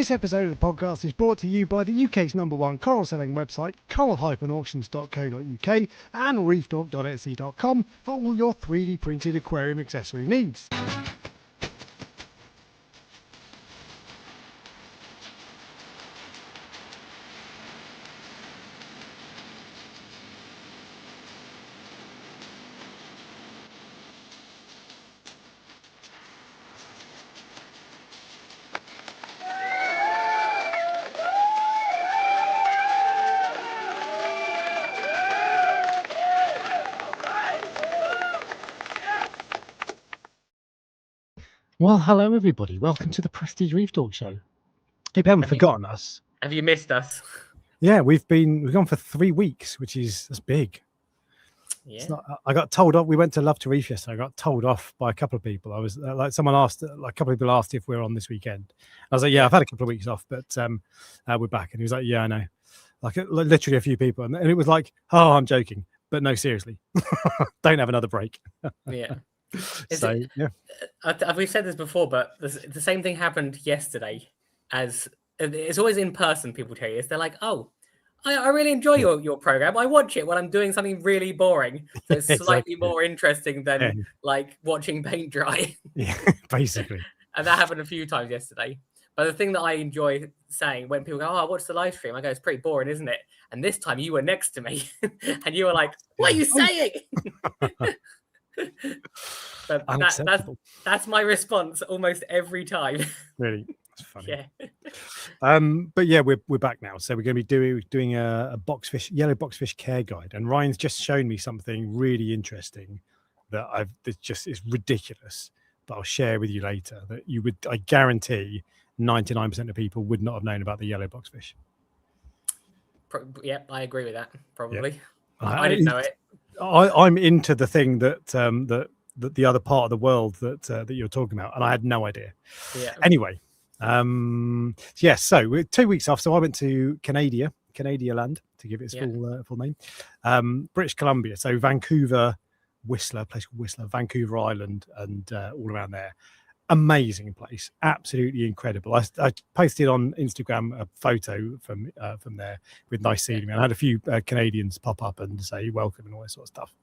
This episode of the podcast is brought to you by the UK's #1 coral selling website, coral-auctions.co.uk and reefdork.etsy.com for all your 3D printed aquarium accessory needs. Well, hello everybody. Welcome to the Prestige Reef Dork Show. Hope you haven't forgotten us. Have you missed us? Yeah, we've gone for 3 weeks, that's big. Yeah. It's not, I got told off. We went to Love to Reef yesterday. I got told off by a couple of people. I was someone asked, a couple of people asked if we're on this weekend. I was like, yeah, I've had a couple of weeks off, but we're back. And he was like, yeah, I know. Literally a few people, and it was like, oh, I'm joking, but no, seriously, don't have another break. Yeah. We've said this before, but the same thing happened yesterday. As it's always in person, people tell you, they're like, "Oh, I really enjoy your program. I watch it when I'm doing something really boring, so it's slightly more interesting than like watching paint dry." Yeah, basically. And that happened a few times yesterday. But the thing that I enjoy saying when people go, "Oh, I watched the live stream," I go, "It's pretty boring, isn't it?" And this time you were next to me, and you were like, "What are you saying?" But that's my response almost every time. Really, it's funny. Yeah. But yeah, we're back now, so we're going to be doing a yellow boxfish care guide, and Ryan's just shown me something really interesting that it's ridiculous, but I'll share with you later. That I guarantee 99% of people would not have known about the yellow boxfish. Yeah, I agree with that. Probably. Yeah. I didn't know it. I'm into the thing that the other part of the world that you're talking about, and I had no idea. Yeah. Anyway, so we're 2 weeks off. So I went to Canada land, to give it its full name, British Columbia. So Vancouver, Whistler, a place called Whistler, Vancouver Island, and all around there. Amazing place, absolutely incredible. I posted on Instagram a photo from there with nice scenery, and I had a few Canadians pop up and say welcome and all that sort of stuff.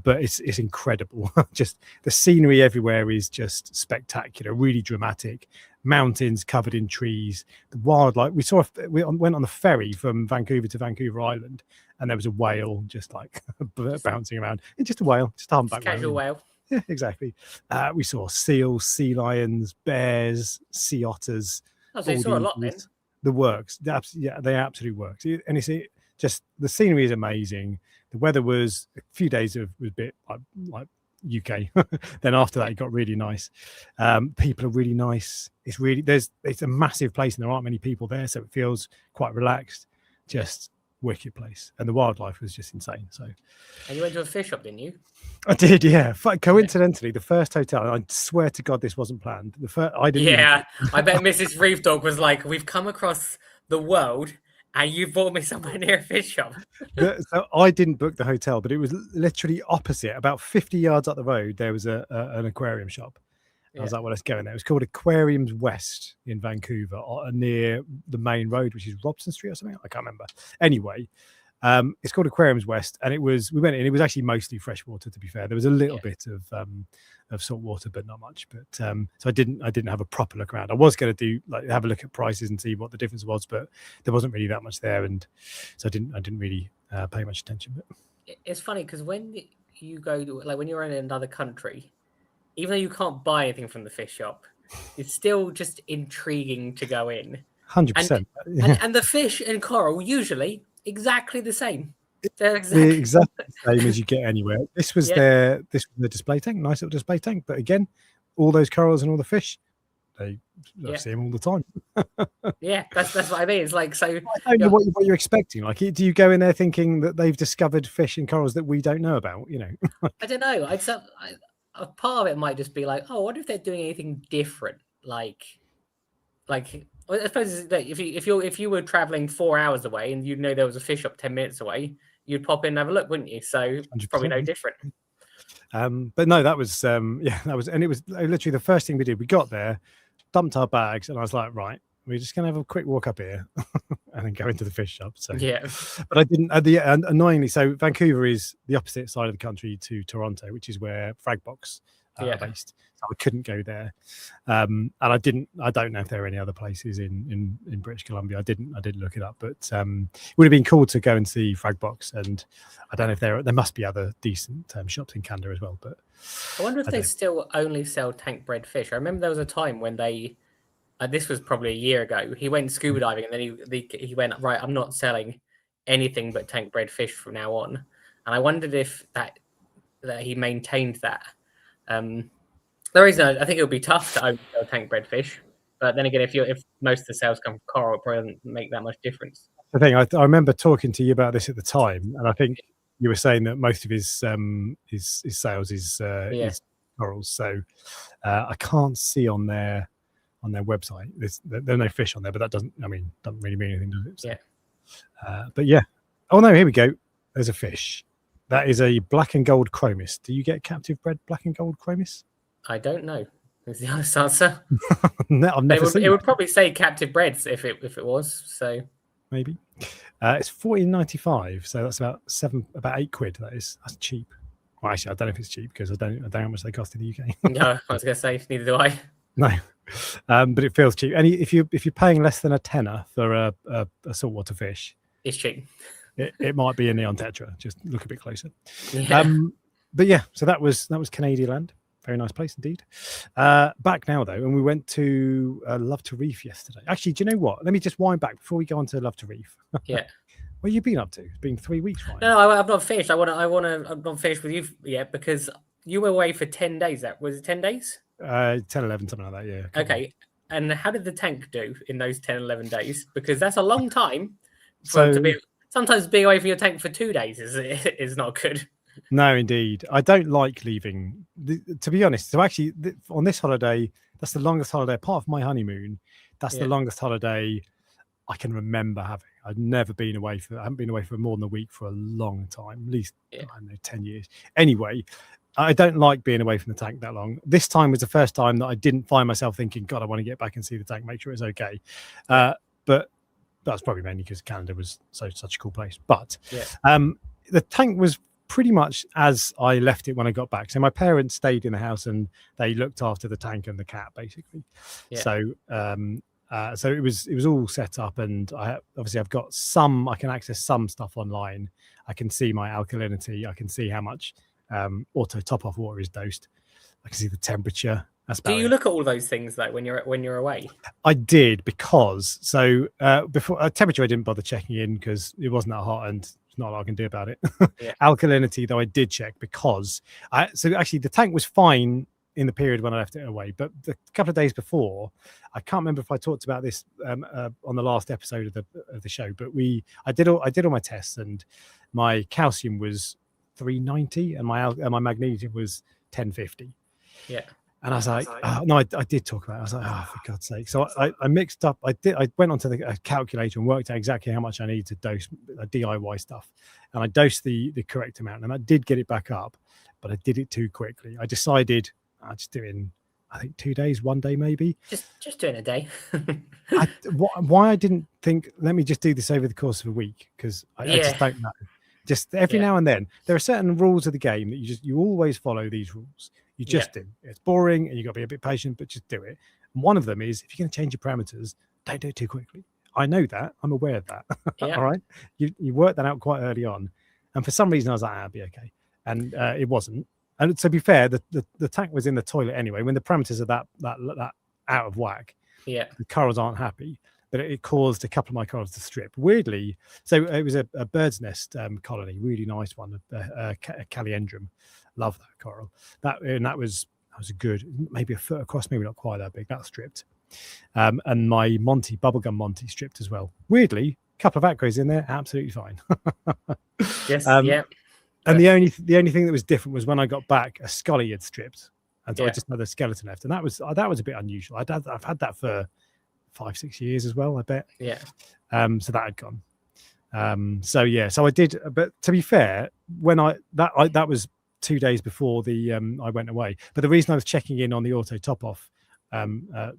But it's incredible. Just the scenery everywhere is just spectacular, really dramatic. Mountains covered in trees, the wildlife. We went on the ferry from Vancouver to Vancouver Island, and there was a whale just like bouncing around. It's just a whale, just a humpback casual whale. Yeah, exactly. We saw seals, sea lions, bears, sea otters. Oh, so you saw a lot then. The works. They absolutely works. And you see, just the scenery is amazing. The weather was a few days was a bit like UK. Then after that, it got really nice. People are really nice. It's a massive place, and there aren't many people there, so it feels quite relaxed. Just wicked place, and the wildlife was just insane. So, and you went to a fish shop, didn't you? I did, yeah. Coincidentally, the first hotel, I swear to God this wasn't planned. I didn't. Yeah, I bet Mrs. Reef Dog was like, "We've come across the world, and you brought me somewhere near a fish shop." So I didn't book the hotel, but it was literally opposite. About 50 yards up the road, there was an aquarium shop. I was like, well, let's go in there. It was called Aquariums West in Vancouver, near the main road, which is Robson Street or something. I can't remember. Anyway, it's called Aquariums West, and we went in. It was actually mostly freshwater, to be fair. There was a little bit of salt water, but not much. But so I didn't have a proper look around. I was going to have a look at prices and see what the difference was, but there wasn't really that much there, and so I didn't really pay much attention. But it's funny because when you go to, when you're in another country, even though you can't buy anything from the fish shop, it's still just intriguing to go in. 100%. And the fish and coral usually exactly the same. They're exactly the same as you get anywhere. This was the display tank, nice little display tank. But again, all those corals and all the fish, I see them all the time. Yeah, that's what I mean. It's like, so I don't know what you're expecting. Like, do you go in there thinking that they've discovered fish and corals that we don't know about? I don't know. A part of it might just be like, oh, what if they're doing anything different? Like I suppose if you were traveling 4 hours away and you know there was a fish shop 10 minutes away, you'd pop in and have a look, wouldn't you? So it's probably no different. But no, that was, and it was literally the first thing we did. We got there, dumped our bags, and I was like, right, we're just going to have a quick walk up here and then go into the fish shop. So Yeah. but I didn't. Annoyingly, so Vancouver is the opposite side of the country to Toronto, which is where Fragbox are based. So I couldn't go there, and I didn't. I don't know if there are any other places in British Columbia. I didn't look it up, but it would have been cool to go and see Fragbox. And I don't know if there must be other decent shops in Canada as well. But I wonder if they still only sell tank bred fish. I remember there was a time when they. This was probably a year ago. He went scuba diving, and then he went, right, I'm not selling anything but tank bred fish from now on. And I wondered if that he maintained that. The reason I think it would be tough to only sell tank bred fish, but then again, if most of the sales come from coral, it probably doesn't make that much difference. The thing I remember talking to you about this at the time, and I think you were saying that most of his sales is corals. So I can't see on their website there's no fish on there, but that doesn't really mean anything, does it? So, but yeah. Oh no, here we go. There's a fish. That is a black and gold chromis. Do you get captive bred black and gold chromis? I don't know. Is the honest answer. No, I've never seen it would probably say captive breds if it was. So maybe it's $14.95. So that's about £8. That is. That's cheap. Well, actually, I don't know if it's cheap because I don't know how much they cost in the UK. No, I was going to say neither do I. No, but it feels cheap. And if you're paying less than a tenner for a saltwater fish, it's cheap. It might be a neon tetra. Just look a bit closer. Yeah. But yeah, so that was Canadian land. Very nice place indeed. Back now though, and we went to Love to Reef yesterday. Actually, do you know what? Let me just wind back before we go on to Love to Reef. Yeah. What have you been up to? It's been 3 weeks, right? No, I've not finished. I've not finished with you yet because you were away for 10 days. That was it 10 days? 10, 11, something like that, yeah. Okay. And how did the tank do in those 10, 11 days? Because that's a long time to be. Sometimes being away from your tank for 2 days is not good. No, indeed. I don't like leaving, to be honest. So actually, on this holiday, that's the longest holiday, apart from my honeymoon, that's the longest holiday I can remember having. I haven't been away for more than a week for a long time, at least, I don't know, 10 years. Anyway, I don't like being away from the tank that long. This time was the first time that I didn't find myself thinking, God, I want to get back and see the tank, make sure it's okay. But that's probably mainly because Canada was such a cool place. But the tank was pretty much as I left it when I got back. So my parents stayed in the house and they looked after the tank and the cat, basically. So so it was all set up, and I've got I can access some stuff online. I can see my alkalinity. I can see how much auto top off water is dosed. I can see the temperature. Do you look at all those things like when you're away? I did, because before temperature I didn't bother checking in because it wasn't that hot and there's not a lot I can do about it. Alkalinity though I did check, because so actually the tank was fine in the period when I left it away, but the couple of days before, I can't remember if I talked about this on the last episode of the show, but I did all my tests, and my calcium was 390 and my magnesium was 1050. Yeah. And I was like, no, I did talk about it. I was like, for God's sake. So I mixed up. I went onto the calculator and worked out exactly how much I needed to dose DIY stuff. And I dosed the correct amount. And I did get it back up, but I did it too quickly. I decided I'd just do it in, I think, 2 days, 1 day maybe. Just doing a day. Why I didn't think, let me just do this over the course of a week, because I just don't know. Just every now and then, there are certain rules of the game that you always follow these rules. You just do. It's boring and you've got to be a bit patient, but just do it. And one of them is, if you're going to change your parameters, don't do it too quickly. I know that. I'm aware of that. All right. You worked that out quite early on. And for some reason, I was like, I'll be okay. And it wasn't. And to be fair, the tank was in the toilet anyway. When the parameters are that out of whack, the corals aren't happy. But it caused a couple of my corals to strip. Weirdly, so it was a bird's nest colony, really nice one, a Caliendrum. Love that coral. That was a good, maybe a foot across, maybe not quite that big. That stripped. And my Monty, bubblegum Monty, stripped as well. Weirdly, a couple of acros in there, absolutely fine. Yes, And the only thing that was different was when I got back, a Scully had stripped, and so I just had a skeleton left, and that was a bit unusual. I've had that for 5-6 years as well, I bet. So that had gone. So I did, but to be fair, when that was 2 days before I went away. But the reason I was checking in on the auto top off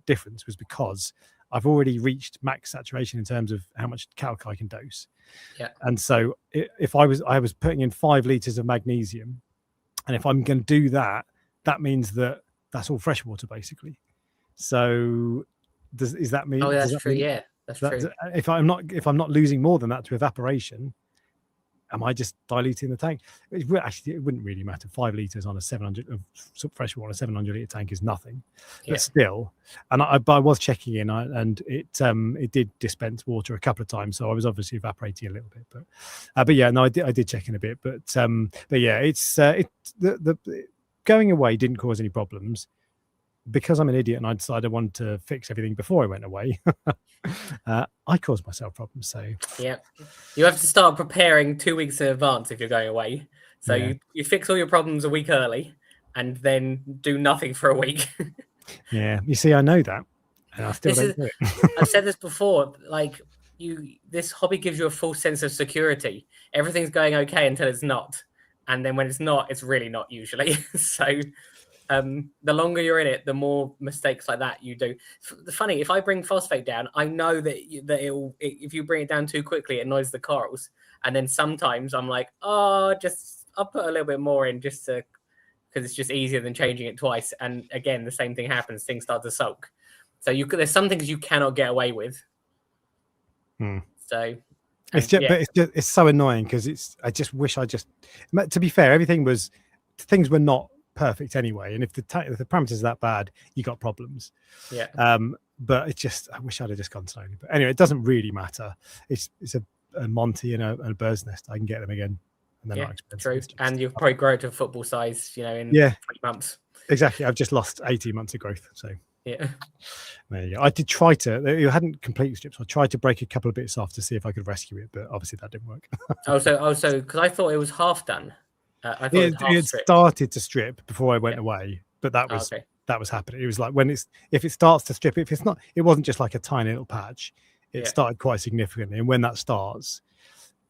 difference was because I've already reached max saturation in terms of how much calc I can dose. Yeah. And so if I was putting in 5 liters of magnesium, and if I'm going to do that, that means that that's all fresh water basically. So is that mean? Oh, that's does that true. mean Yeah, that's true. if I'm not losing more than that to evaporation, am I just diluting the tank? Actually, it wouldn't really matter. 5 liters on a 700 of fresh water, 700-liter tank is nothing. Yeah. But still, and I was checking in, and it did dispense water a couple of times, so I was obviously evaporating a little bit. But yeah, no, I did check in a bit. But yeah, it's the going away didn't cause any problems. Because I'm an idiot and I decided I wanted to fix everything before I went away, I caused myself problems. So yeah, you have to start preparing 2 weeks in advance if you're going away. So yeah. you fix all your problems a week early, and then do nothing for a week. Yeah, you see, I know that, and I still don't do it. I've said this before. Like this hobby gives you a false sense of security. Everything's going okay until it's not, and then when it's not, it's really not usually. So. The longer you're in it, the more mistakes like that you do. Funny, if I bring phosphate down, I know that if you bring it down too quickly, it annoys the corals. And then sometimes I'm like, I'll put a little bit more in because it's just easier than changing it twice. And again, the same thing happens. Things start to soak. So there's some things you cannot get away with. So it's so annoying because I just wish to be fair, things were not perfect anyway, and if the parameters are that bad, you got problems. Yeah. But I wish I'd have just gone slowly. But anyway, it doesn't really matter. It's a Monty and a bird's nest. I can get them again, and they're not expensive. True. And you'll probably grow to football size, in 20 months. Exactly. I've just lost 18 months of growth. So yeah. There you go. I did try to. It hadn't completely stripped, so I tried to break a couple of bits off to see if I could rescue it, but obviously that didn't work. Also, because I thought it was half done. I thought it started to strip before I went away, but that was happening. It was like if it starts to strip, if it's not, it wasn't just like a tiny little patch. It started quite significantly, and when that starts,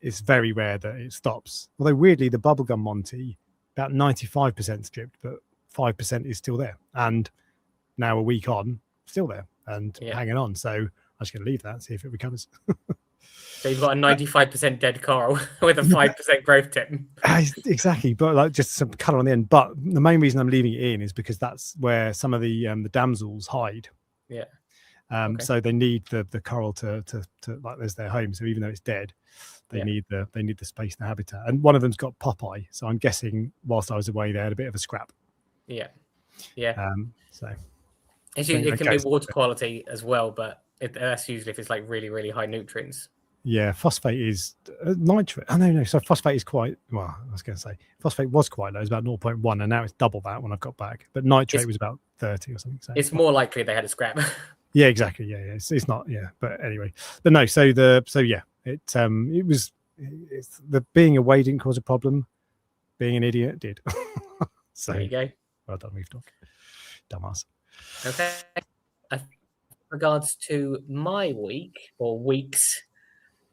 it's very rare that it stops. Although weirdly, the bubblegum Monty, about 95% stripped, but 5% is still there, and now a week on, still there and hanging on. So I'm just going to leave that, see if it recovers. So you've got a 95% dead coral with a 5% growth tip. Exactly, but like just some colour on the end. But the main reason I'm leaving it in is because that's where some of the damsels hide. Yeah. So they need the coral to like there's their home. So even though it's dead, they need the space and the habitat. And one of them's got Popeye. So I'm guessing whilst I was away, they had a bit of a scrap. Yeah. Yeah. So it can be water quality as well, but that's usually if it's like really, really high nutrients. Yeah, phosphate is nitrate. Oh no. So phosphate is quite well. I was going to say phosphate was quite low. It's about 0.1, and now it's double that when I've got back. But nitrate was about 30 or something. So it's more likely they had a scrap. Yeah, exactly. Yeah. It's not. Yeah, but anyway, but no. So it was the being away didn't cause a problem. Being an idiot did. So there you go. Well done, Reef Dork. Dumbass. Okay. Regards to my week or weeks.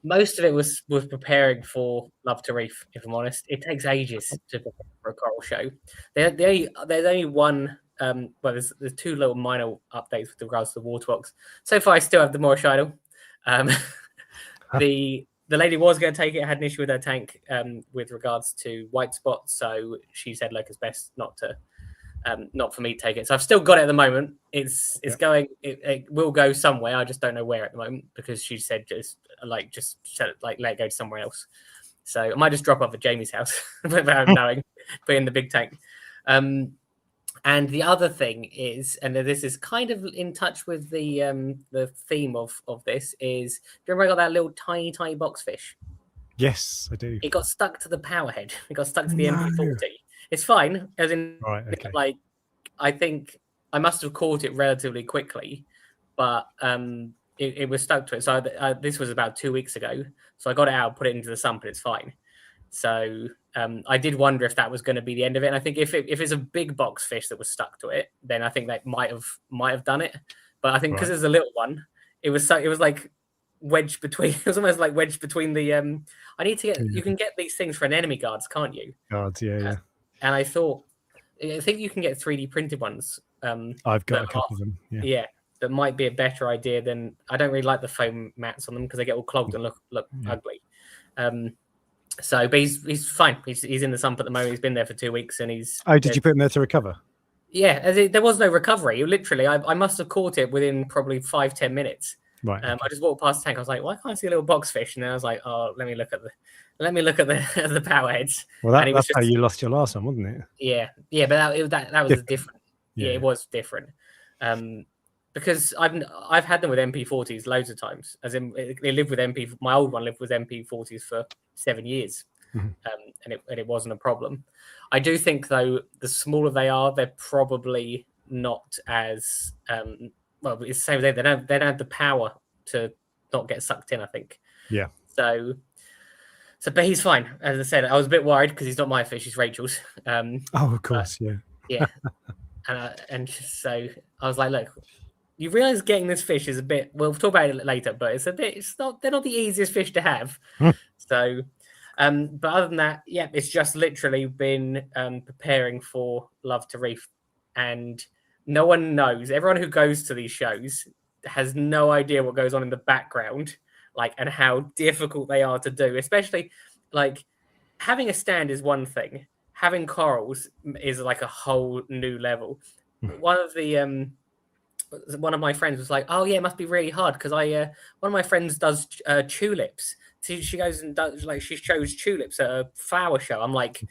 Most of it was preparing for Love to Reef, if I'm honest. It takes ages to prepare for a coral show. There's only one, there's two little minor updates with regards to the water box. So far, I still have the Moorish idol. The lady was going to take it, had an issue with her tank with regards to white spots. So she said, like, it's best not for me to take it. So I've still got it at the moment. It's going. It will go somewhere. I just don't know where at the moment because she said let it go to somewhere else. So I might just drop off at Jamie's house without knowing, put in the big tank. And the other thing is, and this is kind of in touch with the theme of this is, do you remember I got that little tiny boxfish? Yes, I do. It got stuck to the power head. It got stuck to the MP40. It's fine, as in, like, I think I must have caught it relatively quickly, but it was stuck to it. So this was about 2 weeks ago. So I got it out, put it into the sump, and it's fine. So I did wonder if that was going to be the end of it. And I think if it's a big box fish that was stuck to it, then I think that might have done it. But I think because there's a little one, it was like wedged between. It was almost like wedged between the. I need to get. You can get these things for an enemy guards, can't you? Guards, yeah. And I think you can get 3D printed ones. I've got a couple of them. Yeah. that might be a better idea than. I don't really like the foam mats on them because they get all clogged and look ugly. So, but he's fine. He's in the sump at the moment. He's been there for 2 weeks, and he's. Oh, did you put him there to recover? Yeah, there was no recovery. Literally, I must have caught it within probably 5-10 minutes. Right. I just walked past the tank. I was like, "Why can't I see a little boxfish?" And then I was like, "Oh, let me look at the power heads." Well, that's how you lost your last one, wasn't it? Yeah, but that was different. Yeah, it was different. Because I've had them with MP40s loads of times. As in, they lived with MP. My old one lived with MP40s for 7 years, and it wasn't a problem. I do think though, the smaller they are, they're probably not as well. It's the same. They don't have the power to not get sucked in. I think. Yeah. So, but he's fine. As I said, I was a bit worried because he's not my fish; he's Rachel's. Oh, of course, yeah. And so I was like, look. You realize getting this fish is a bit. We'll talk about it later, but it's not. They're not the easiest fish to have. So, but other than that, yeah, it's just literally been preparing for Love to Reef, and no one knows. Everyone who goes to these shows has no idea what goes on in the background, like, and how difficult they are to do. Especially, like, having a stand is one thing. Having corals is like a whole new level. One of my friends was like, "Oh yeah, it must be really hard because one of my friends does tulips. So she goes and does she shows tulips at a flower show." I'm like,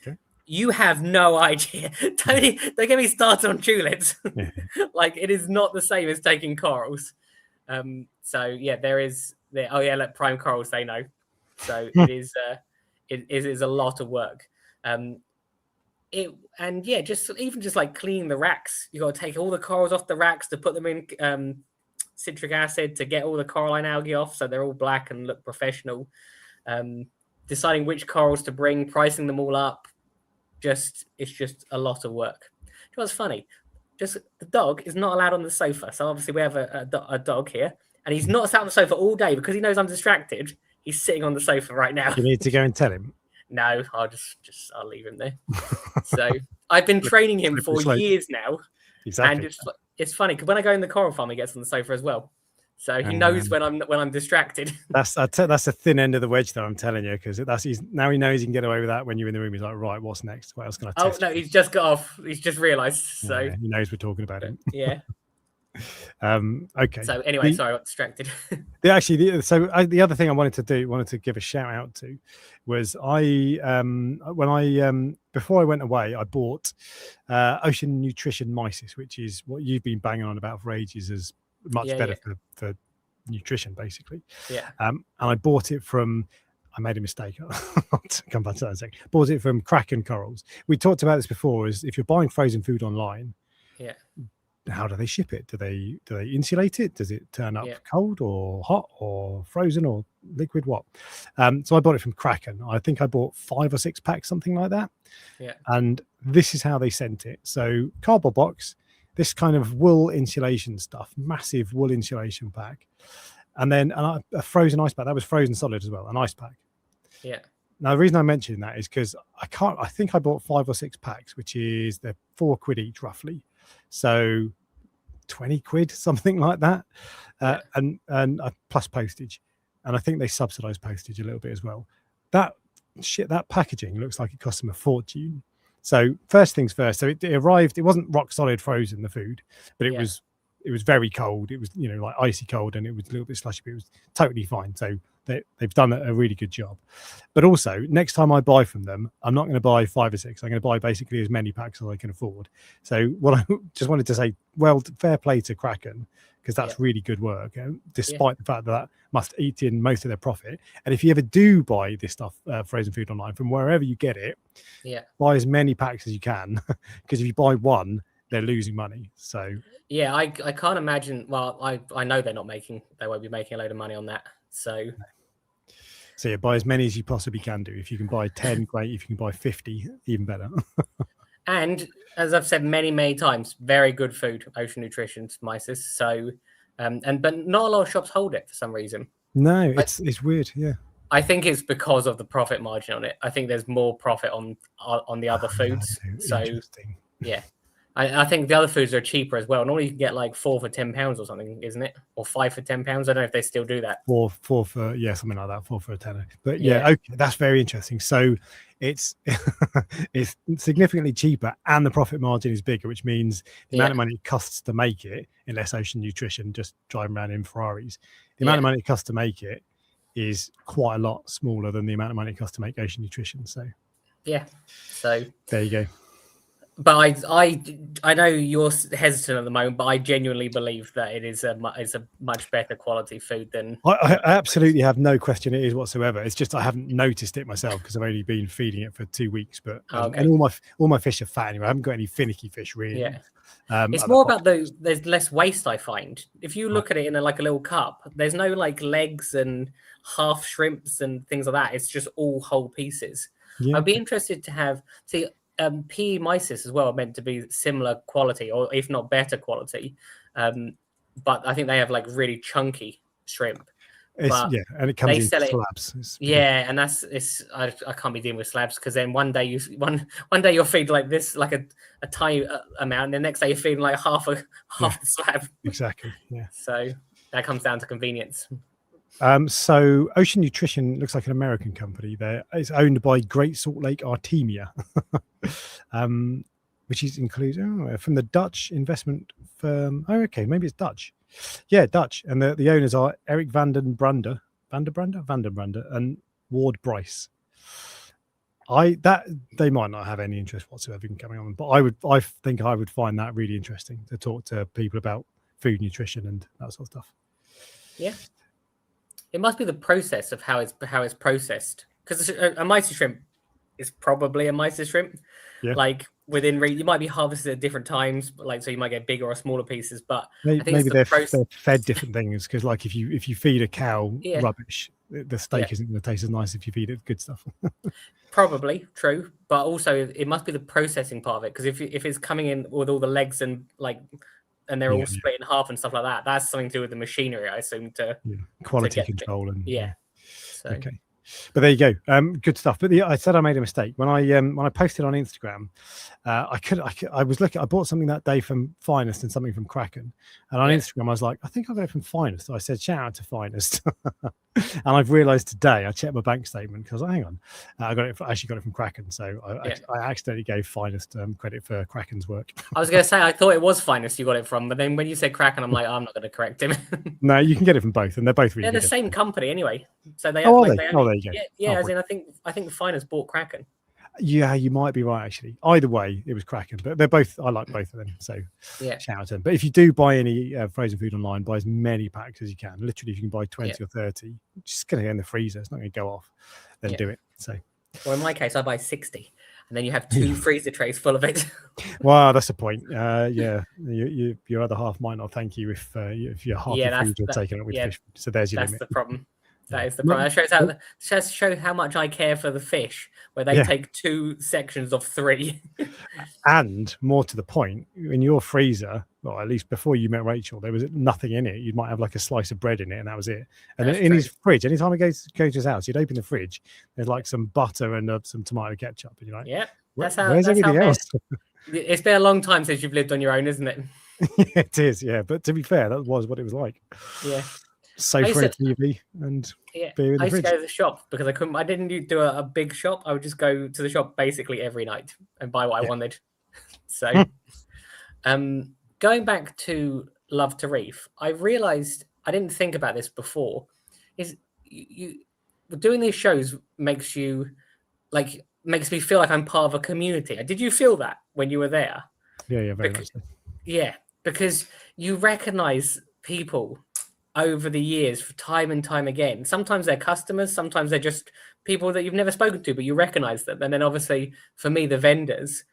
"You have no idea. Don't get me started on tulips. Like it is not the same as taking corals." So yeah, let prime corals they know. So it is a lot of work. Just like cleaning the racks, you got to take all the corals off the racks to put them in citric acid to get all the coralline algae off, so they're all black and look professional. Deciding which corals to bring, pricing them all up, it's just a lot of work. You know what's funny? Just the dog is not allowed on the sofa, so obviously we have a dog here, and he's not sat on the sofa all day because he knows I'm distracted. He's sitting on the sofa right now. You need to go and tell him. No, I'll leave him there. So I've been training him for years now. Exactly. And it's funny because when I go in the coral farm, he gets on the sofa as well. So he knows when I'm distracted. That's the thin end of the wedge, though. I'm telling you, because now he knows he can get away with that. When you're in the room, he's like, right, what's next? What else can I test? Oh no, he's just got off. He's just realised. So yeah, he knows we're talking about him. Yeah. Okay. So anyway, sorry, I got distracted. The other thing I wanted to give a shout out to was before I went away, I bought Ocean Nutrition Mysis, which is what you've been banging on about for ages as much better for nutrition, basically. Yeah. And I bought it from. I made a mistake. I'll come back to that in a second. Bought it from Kraken Corals. We talked about this before. Is if you're buying frozen food online. Yeah. How do they ship it? Do they insulate it? Does it turn up cold or hot or frozen or liquid? What? So I bought it from Kraken. I think I bought 5 or 6 packs, something like that. Yeah. And this is how they sent it. So cardboard box, this kind of wool insulation stuff, massive wool insulation pack, and then a frozen ice pack. That was frozen solid as well, an ice pack. Yeah. Now the reason I mention that is because I think I bought 5 or 6 packs, which is they're £4 each roughly. So 20 quid, something like that, and plus postage, and I think they subsidize postage a little bit as well. That packaging looks like it cost them a fortune. So first things first, so it arrived. It wasn't rock solid frozen, the food, but it was very cold. It was like icy cold, and it was a little bit slushy, but it was totally fine. So they've done a really good job. But also, next time I buy from them, I'm not going to buy 5 or 6. I'm going to buy basically as many packs as I can afford. So what I just wanted to say, well, fair play to Kraken, because that's really good work, despite the fact that must eat in most of their profit. And if you ever do buy this stuff, frozen food online, from wherever you get it, buy as many packs as you can, because if you buy one, they're losing money. So yeah, I can't imagine. Well, I know they won't be making a load of money on that. So yeah, buy as many as you possibly can do. If you can buy 10, great. If you can buy 50, even better. And as I've said many times, very good food, Ocean Nutrition Mysis. So, but not a lot of shops hold it for some reason. No, it's weird. Yeah, I think it's because of the profit margin on it. I think there's more profit on the other foods. So yeah, I think the other foods are cheaper as well. Normally you can get like 4 for £10 or something, isn't it? Or 5 for £10. I don't know if they still do that. Four for something like that. 4 for a tenner. But yeah, okay, that's very interesting. So it's it's significantly cheaper, and the profit margin is bigger, which means the amount of money it costs to make it, unless Ocean Nutrition just driving around in Ferraris, the amount of money it costs to make it is quite a lot smaller than the amount of money it costs to make Ocean Nutrition. So yeah, so there you go. But I know you're hesitant at the moment, but I genuinely believe that it's a much better quality food than. I absolutely have no question it is whatsoever. It's just I haven't noticed it myself because I've only been feeding it for 2 weeks. But and all my fish are fat anyway. I haven't got any finicky fish really. Yeah, it's more about there's less waste. I find if you look at it in a little cup, there's no like legs and half shrimps and things like that. It's just all whole pieces. Yeah. I'd be interested to see. PE mysis as well are meant to be similar quality, or if not better quality, but I think they have like really chunky shrimp. And it comes in slabs. And I can't be dealing with slabs because then one day you'll feed like this, like a tiny amount, and the next day you're feeding like half the slab. Exactly. Yeah. So that comes down to convenience. So Ocean Nutrition looks like an American company. It's owned by Great Salt Lake Artemia, which is included from the Dutch investment firm. Oh, okay, maybe it's Dutch. Yeah, Dutch. And the owners are Eric Vandenbrander and Ward Bryce. They might not have any interest whatsoever in coming on, but I think I would find that really interesting to talk to people about food, nutrition, and that sort of stuff. Yeah. It must be the process of how it's processed, because a mysis shrimp is probably a mysis shrimp. Yeah. Like within you might be harvested at different times, like so you might get bigger or smaller pieces. But maybe they're fed different things, because like if you feed a cow rubbish, the steak isn't going to taste as nice if you feed it good stuff. Probably true, but also it must be the processing part of it, because if it's coming in with all the legs and and they're all split in half and stuff like that, that's something to do with the machinery, I assume, quality control and So. Okay, but there you go. Good stuff. But I said I made a mistake when I posted on Instagram. I bought something that day from Finest and something from Kraken, and on Instagram I was like, I think I got it from Finest. So I said shout out to Finest, and I've realised today I checked my bank statement because hang on, I actually got it from Kraken. So I accidentally gave Finest credit for Kraken's work. I was going to say I thought it was Finest you got it from, but then when you said Kraken, I'm like, I'm not going to correct him. No, you can get it from both, and they're both really. They're the same company anyway, so they. There you go. As in, I think Finest bought Kraken. Yeah, you might be right actually. Either way, it was Kraken, but they're both. I like both of them, so shout out to them. But if you do buy any frozen food online, buy as many packs as you can. Literally, if you can buy 20 or 30, it's just going to go in the freezer. It's not going to go off. Then do it. So, well, in my case, I buy 60, and then you have 2 freezer trays full of it. Well, that's the point. Your other half might not thank you if your half your food are taken up with fish. So there's your limit. That's the problem. That is the problem. It shows how much I care for the fish, where they take 2 sections of 3. And more to the point, in your freezer, or at least before you met Rachel, there was nothing in it. You might have like a slice of bread in it, and that was it. And then in his fridge, anytime I go to his house, you'd open the fridge. There's like some butter and some tomato ketchup, and you're like, where's everything else? It's been a long time since you've lived on your own, isn't it? It is, yeah. But to be fair, that was what it was like. Yeah. Sofa and TV and beer in the fridge. I used to go to the shop because I didn't do a big shop. I would just go to the shop basically every night and buy what I wanted. So, going back to Love to Reef, I realized I didn't think about this before. Is you doing these shows makes me feel like I'm part of a community. Did you feel that when you were there? Yeah, very much so. Yeah, because you recognize people over the years for time and time again. Sometimes they're customers, sometimes they're just people that you've never spoken to, but you recognize them. And then obviously for me, the vendors,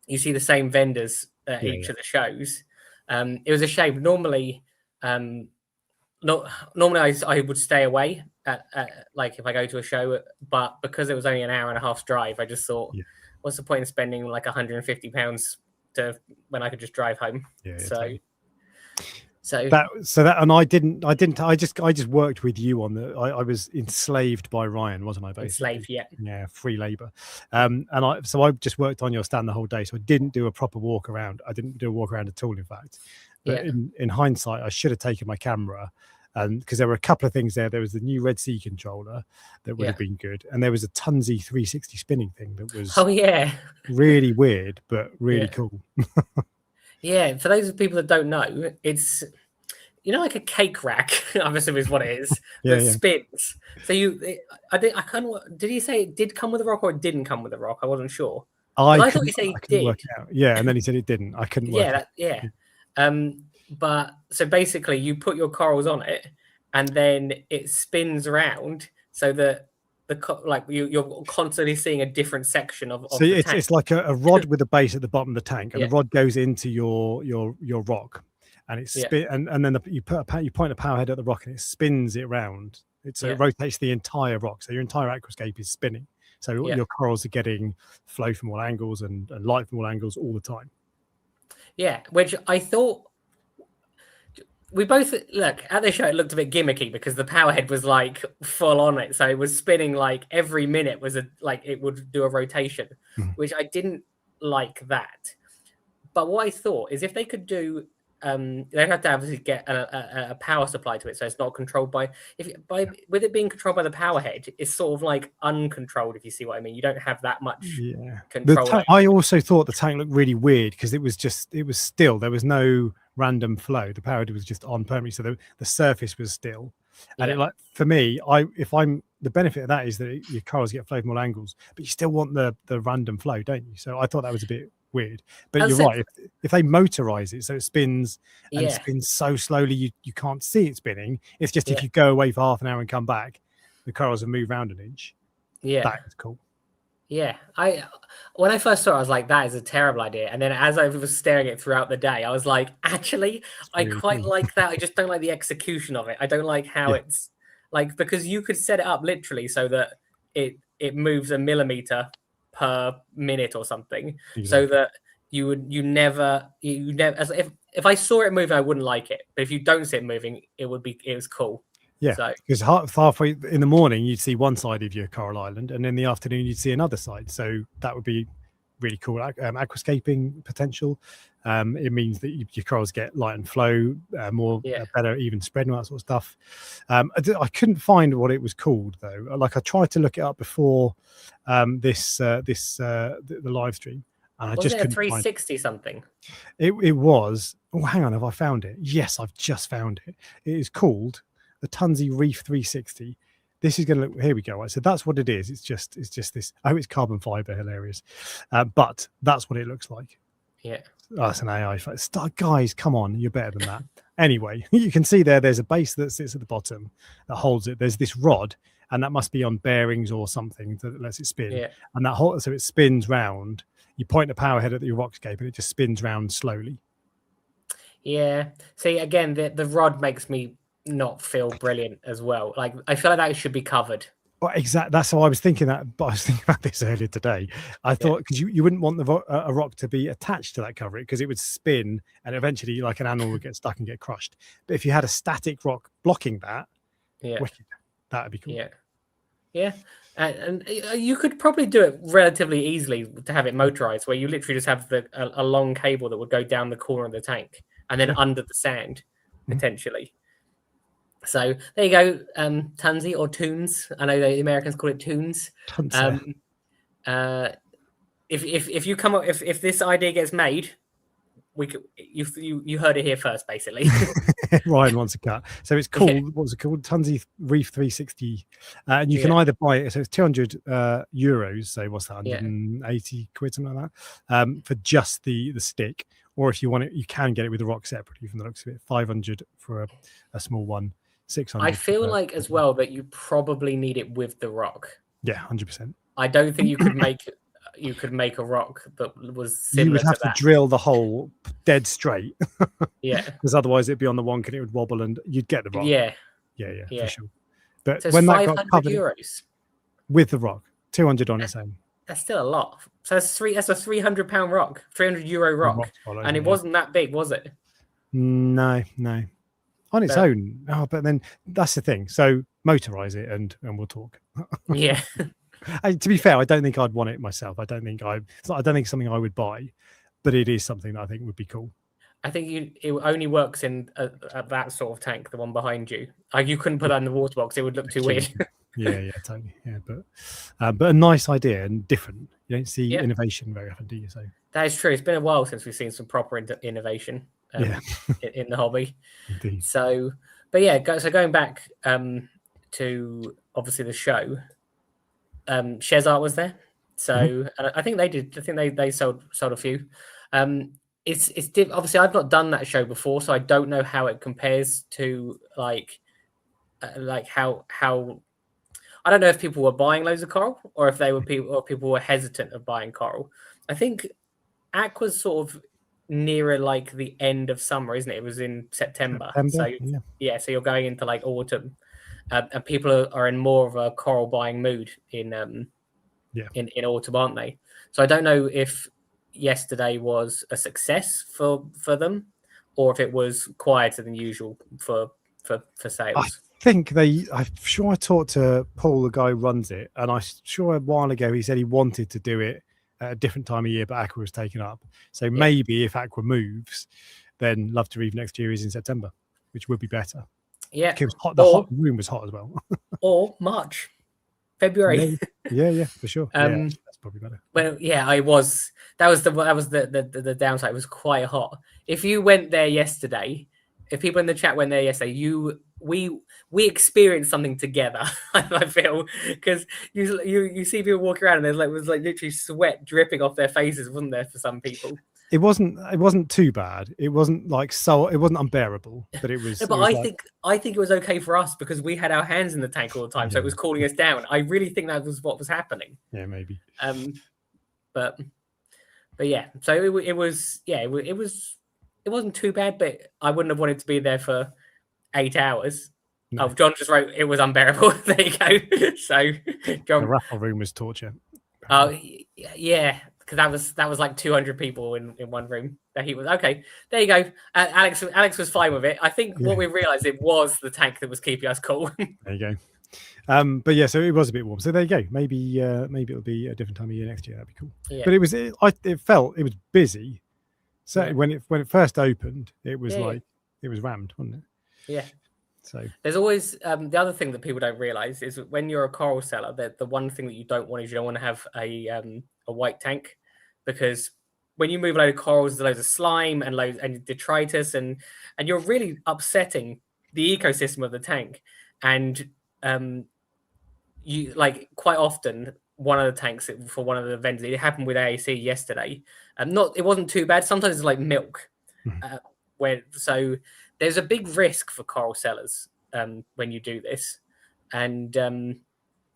you see the same vendors at each of the shows. It was a shame. Normally I would stay away at like if I go to a show, but because it was only an hour and a half's drive, I just thought, what's the point in spending like £150 when I could just drive home? So I just worked with you on the. I was enslaved by Ryan, wasn't I? Basically, enslaved, yeah, free labor. And I just worked on your stand the whole day, so I didn't do a proper walk around. I didn't do a walk around at all, in fact. But in hindsight, I should have taken my camera, and because there were a couple of things there. There was the new Red Sea controller that would have been good, and there was a Tunzi 360 spinning thing that was really weird but really cool. Yeah, for those people that don't know, it's like a cake rack. I'm assuming is what it is that spins. So I kind of did he say it did come with a rock or it didn't come with a rock? I wasn't sure. I thought he said it did. Work it out. Yeah, and then he said it didn't. I couldn't work it. But so basically, you put your corals on it, and then it spins around so that you're constantly seeing a different section of so the tank. It's like a rod with a base at the bottom of the tank, and the rod goes into your rock, and it's and then you point a power head at the rock, and it spins it around. So it rotates the entire rock, so your entire aquascape is spinning. So your corals are getting flow from all angles and light from all angles all the time. Yeah, which I thought. We both look at the show. It looked a bit gimmicky because the power head was like full on it, so it was spinning like every minute was it would do a rotation, which I didn't like that. But what I thought is if they could do, they'd have to obviously get a power supply to it, so it's not controlled by with it being controlled by the power head. It's sort of like uncontrolled, if you see what I mean. You don't have that much control. I also thought the tank looked really weird because it was still. There was no random flow. The power head was just on permanently, so the surface was still. And for me, the benefit of that is that your corals get flow from all angles, but you still want the random flow, don't you? So I thought that was a bit weird. But you're right. If they motorize it so it spins and it spins so slowly you can't see it spinning. It's just if you go away for half an hour and come back, the corals will move around an inch. Yeah, that is cool. Yeah, when I first saw it, I was like, that is a terrible idea. And then as I was staring at it throughout the day, I was like, actually, I quite like that. I just don't like the execution of it. I don't like how it's like, because you could set it up literally so that it moves a millimeter per minute or something, so that you never as if I saw it moving, I wouldn't like it. But if you don't see it moving, it was cool. Yeah, because halfway in the morning you'd see one side of your coral island, and in the afternoon you'd see another side. So that would be really cool aquascaping potential. It means that your corals get light and flow, better even spread and all that sort of stuff. I couldn't find what it was called though. Like I tried to look it up before the live stream, and I just couldn't 360 something. It was. Oh, hang on, have I found it? Yes, I've just found it. It is called the Tunzi Reef 360. This is going to look. Here we go. Right, so that's what it is. It's just this. Oh, it's carbon fiber. Hilarious. But that's what it looks like. Yeah. Oh, that's an AI. Guys, come on, you're better than that. Anyway, you can see there's a base that sits at the bottom that holds it. There's this rod, and that must be on bearings or something that lets it spin. Yeah. And so it spins round. You point the power head at your rockscape, and it just spins round slowly. Yeah. See, again, the rod makes me not feel brilliant as well. Like I feel like that should be covered. Well, exactly. That's how I was thinking that. But I was thinking about this earlier today. I thought because you wouldn't want a rock to be attached to that cover because it would spin and eventually like an animal would get stuck and get crushed. But if you had a static rock blocking that, wicked, that would be cool. Yeah. And you could probably do it relatively easily to have it motorized, where you literally just have a long cable that would go down the corner of the tank and then under the sand potentially. So there you go, Tunzi or Toons. I know the Americans call it Toons. If you come up, if this idea gets made, you heard it here first, basically. Ryan wants a cut. So it's called what's it called? Tunzi Reef 360, and you can either buy it. So it's 200 euros. So what's that? 180 quid, something like that, for just the stick. Or if you want it, you can get it with the rock separately. From the looks of it, 500 for a small one. 600. I feel like as well that you probably need it with the rock. Yeah, 100%. I don't think you could make a rock that was similar. You would have to drill the hole dead straight. Yeah, because otherwise it'd be on the wonk and it would wobble, and you'd get the rock. Yeah, for sure. But so when that 500 got covered euros with the rock, 200 on its own. That's still a lot. So that's a 300 pound rock, 300 euro rock, and it wasn't that big, was it? No. on its own. Oh, but then that's the thing. So motorize it and we'll talk. Yeah. To be fair, I don't think I'd want it myself. I don't think it's something I would buy, but it is something that I think would be cool. I think it only works in that sort of tank, the one behind you. Like you couldn't put that in the water box; it would look too weird. Yeah, totally. Yeah, but a nice idea and different. You don't see innovation very often, do you? So that is true. It's been a while since we've seen some proper innovation in the hobby. Indeed. So, but yeah, so going back to obviously the show, Shares Art was there. So I think they did. I think they sold a few. It's obviously I've not done that show before, so I don't know how it compares to like how I don't know if people were buying loads of coral or if people were hesitant of buying coral. I think Aqua's sort of nearer like the end of summer, isn't it? It was in September. So so you're going into like autumn, and people are in more of a coral buying mood in autumn, aren't they? So I don't know if yesterday was a success for them, or if it was quieter than usual for sales. I'm sure I talked to Paul, the guy who runs it, and I'm sure a while ago he said he wanted to do it at a different time of year, but Aqua was taken up. So maybe if Aqua moves, then Love to Reef next year is in September, which would be better. Yeah, it was hot. The room was hot as well. Or March, February. Yeah, for sure. That's probably better. Well, yeah, I was. That was the downside. It was quite hot. If you went there yesterday, if people in the chat went there yesterday, we experienced something together. I feel because you see people walking around and there was literally sweat dripping off their faces, wasn't there, for some people? It wasn't too bad. It wasn't it wasn't unbearable, but it was. No, but I think it was okay for us because we had our hands in the tank all the time, so it was cooling us down. I really think that was what was happening. Yeah, maybe. But yeah, so it wasn't too bad, but I wouldn't have wanted to be there for 8 hours. No. Oh, John just wrote it was unbearable. There you go. So John, the raffle room was torture. Oh yeah, because that was like 200 people in one room. That he was okay. There you go. Alex was fine with it. I think what we realized, it was the tank that was keeping us cool. There you go. But yeah, so it was a bit warm. So there you go. Maybe it'll be a different time of year next year. That'd be cool. Yeah. But it was busy. So when it first opened, it was it was rammed, wasn't it? Yeah. So there's always the other thing that people don't realize is that when you're a coral seller, the one thing that you don't want is you don't want to have a white tank, because when you move a load of corals, there's loads of slime and detritus, and you're really upsetting the ecosystem of the tank. And you quite often one of the tanks for one of the vendors, it happened with AAC yesterday. It wasn't too bad. Sometimes it's like milk, so there's a big risk for coral sellers when you do this, and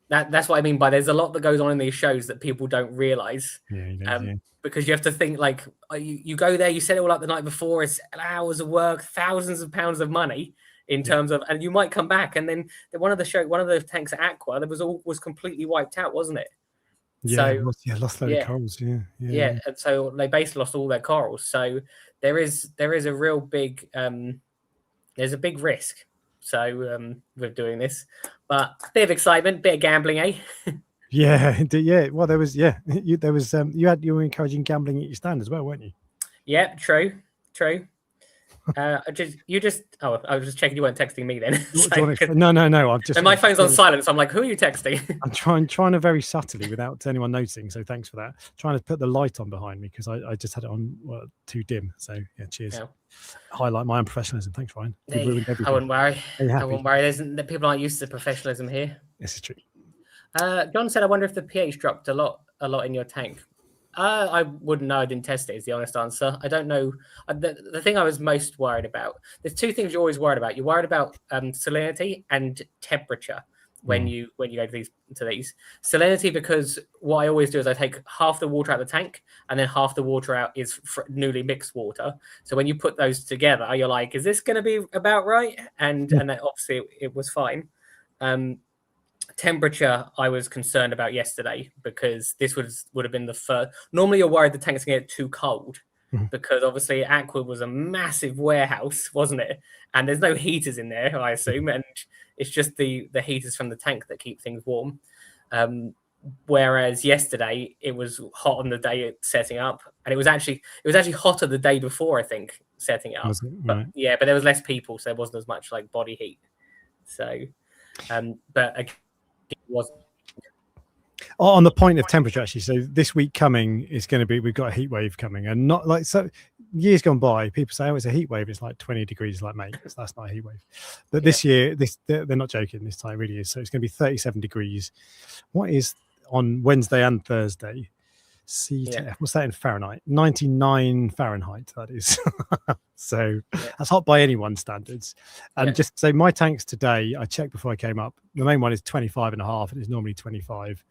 that's what I mean by there's a lot that goes on in these shows that people don't realize. Because you have to think you go there, you set it all up the night before. It's hours of work, thousands of pounds of money in terms of, and you might come back and then one of the tanks at Aqua that was completely wiped out, wasn't it? Lost load of corals. And so they basically lost all their corals. So there is a real big there's a big risk. So with doing this, but a bit of excitement, bit of gambling, eh? Yeah. Well, there was you were encouraging gambling at your stand as well, weren't you? Yeah, true. I was just checking you weren't texting me then. No. I've just. And my phone's on silent, so I'm like, who are you texting? I'm trying to very subtly without anyone noticing. So thanks for that. Trying to put the light on behind me because I just had it on too dim. So yeah, cheers. Yeah. Highlight my unprofessionalism. Thanks, Ryan. I wouldn't worry. People aren't used to professionalism here. This is true. John said, "I wonder if the pH dropped a lot in your tank." I wouldn't know. I didn't test it. Is the honest answer. I don't know. The thing I was most worried about. There's two things you're always worried about. You're worried about salinity and temperature when you go to these. Salinity, because what I always do is I take half the water out of the tank and then half the water out is newly mixed water. So when you put those together, you're like, is this going to be about right? And then obviously it was fine. Temperature I was concerned about yesterday because this would have been the first. Normally you're worried the tank's going to get too cold because obviously Aqua was a massive warehouse, wasn't it? And there's no heaters in there, I assume, and it's just the heaters from the tank that keep things warm. Whereas yesterday it was hot on the day it's setting up, and it was actually hotter the day before, I think, setting it up. But right. yeah, but there was less people, so there wasn't as much like body heat. So, but again, it wasn't. On the point of temperature, actually, so this week coming is going to be, we've got a heat wave coming, and not like, so years gone by, people say, oh, it's a heat wave, it's like 20 degrees, like, mate, so that's not a heat wave. But this year, they're not joking, this time, it really is. So it's going to be 37 degrees. What is on Wednesday and Thursday? What's that in Fahrenheit? 99 Fahrenheit, that is. So that's hot by anyone's standards. And just so my tanks today, I checked before I came up, the main one is 25.5 and it's normally 25,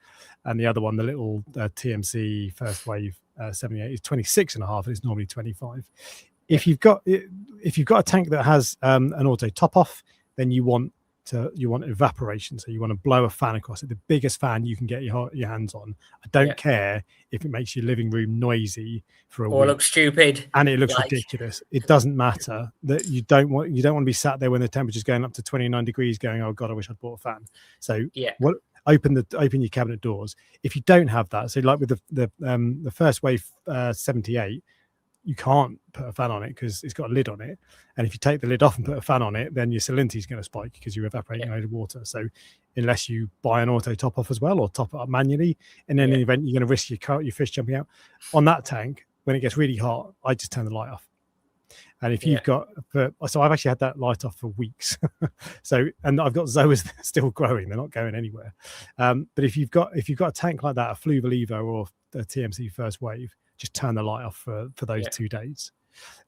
and the other one, the little TMC first wave 78, is 26.5 and it's normally 25. If you've got a tank that has an auto top off, then you want evaporation, so you want to blow a fan across it, the biggest fan you can get your hands on. I don't care if it makes your living room noisy for a week, or looks stupid and it looks ridiculous. It doesn't matter. That you don't want to be sat there when the temperature's going up to 29 degrees going, oh god, I wish I'd bought a fan. So open your cabinet doors. If you don't have that, so like with the first wave 78, you can't put a fan on it because it's got a lid on it. And if you take the lid off and put a fan on it, then your salinity is going to spike because you're evaporating a load of water. So unless you buy an auto top off as well, or top it up manually, and in any event, you're going to risk your fish jumping out. On that tank, when it gets really hot, I just turn the light off. And if you've got, so I've actually had that light off for weeks. So, and I've got zoas still growing; they're not going anywhere. But if you've got a tank like that, a Fluval Evo or a TMC first wave, just turn the light off for those 2 days.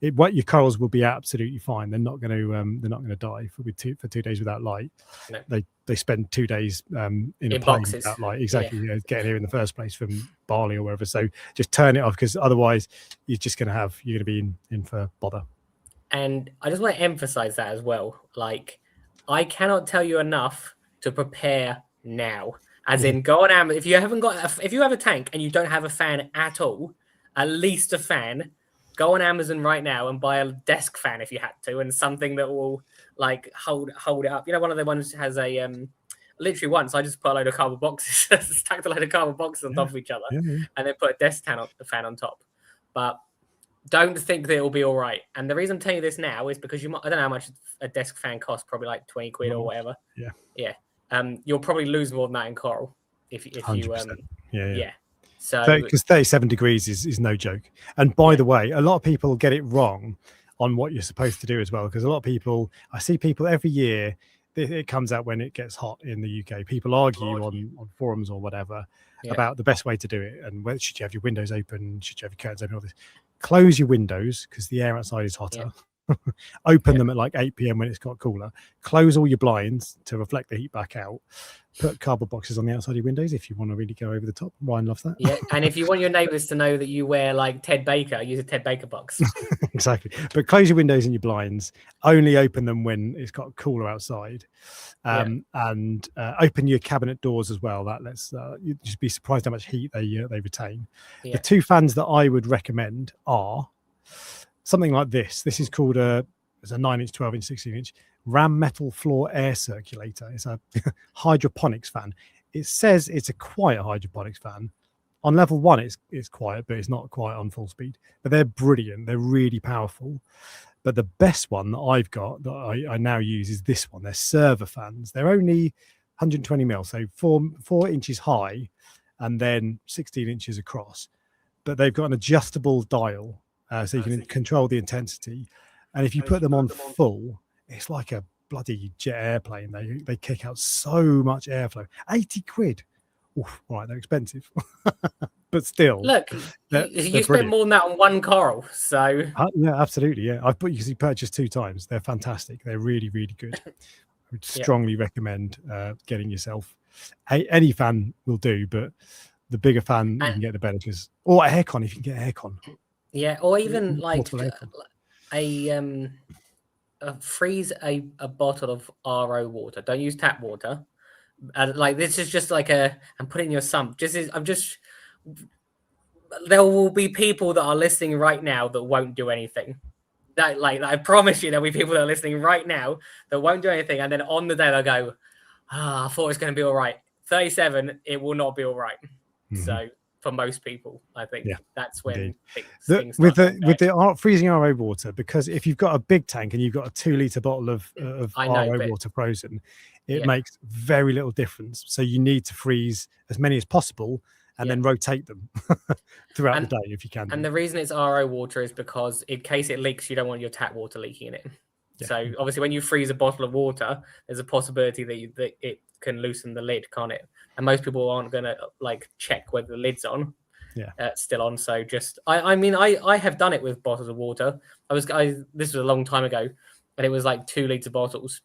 Your corals will be absolutely fine. They're not going to die for 2 days without light. No. They spend 2 days in a plane without light. Exactly, getting here in the first place from Bali or wherever. So just turn it off, because otherwise you're going to be in for bother. And I just want to emphasize that as well. Like, I cannot tell you enough to prepare now. As in, go on Amazon. If you have a tank and you don't have a fan at all, at least a fan, go on Amazon right now and buy a desk fan if you had to, and something that will like hold it up. You know, one of the ones has a literally once I just put a load of cardboard boxes, stacked a load of cardboard boxes on top of each other, and then put a desk fan on top. But don't think that it'll be all right. And the reason I'm telling you this now is because I don't know how much a desk fan costs, probably like 20 quid or whatever. Yeah. You'll probably lose more than that in coral if you 100%. So because 37 degrees is no joke. And by the way, a lot of people get it wrong on what you're supposed to do as well, because a lot of people, I see people every year, it comes out when it gets hot in the UK, people argue on forums or whatever about the best way to do it, and whether should you have your windows open, should you have your curtains open, all this. Close your windows because the air outside is hotter. Open them at like 8 p.m. when it's got cooler. Close all your blinds to reflect the heat back out. Put cardboard boxes on the outside of your windows if you want to really go over the top. Ryan loves that. Yeah, and if you want your neighbours to know that you wear like Ted Baker, use a Ted Baker box. Exactly. But close your windows and your blinds. Only open them when it's got cooler outside. And open your cabinet doors as well. That lets you'd just be surprised how much heat they retain. The 2 fans that I would recommend are something like this. This is called it's a 9-inch, 12-inch, 16-inch Ram metal floor air circulator. It's a hydroponics fan. It says it's a quiet hydroponics fan. On level 1, it's quiet, but it's not quiet on full speed. But they're brilliant. They're really powerful. But the best one that I've got that I now use is this one. They're server fans. They're only 120 mil, so 4 inches high, and then 16 inches across. But they've got an adjustable dial, so you can control the intensity. And if you put them on full, it's like a bloody jet airplane. They kick out so much airflow. 80 quid. Oof, right, they're expensive. But still. Look, you spent more than that on one coral. So yeah, absolutely. Yeah. I've purchased 2 times. They're fantastic. They're really, really good. I would strongly recommend getting yourself any fan will do, but the bigger fan you can get the better. Or a aircon if you can get aircon. Yeah, or even like freeze a bottle of RO water. Don't use tap water. Like this is just like and put it in your sump. I'm just there will be people that are listening right now that won't do anything. I promise you, there'll be people that are listening right now that won't do anything, and then on the day they'll go, I thought it was going to be all right. 37, it will not be all right. So for most people, I think that's when things with the freezing RO water, because if you've got a big tank and you've got a 2-litre bottle of RO water frozen, it makes very little difference. So you need to freeze as many as possible and then rotate them throughout the day if you can. And the reason it's RO water is because in case it leaks, you don't want your tap water leaking in it. So obviously when you freeze a bottle of water, there's a possibility that it can loosen the lid, can't it? And most people aren't going to like check whether the lid's on. Still on. So just I have done it with bottles of water. This was a long time ago, and it was like 2-litre bottles.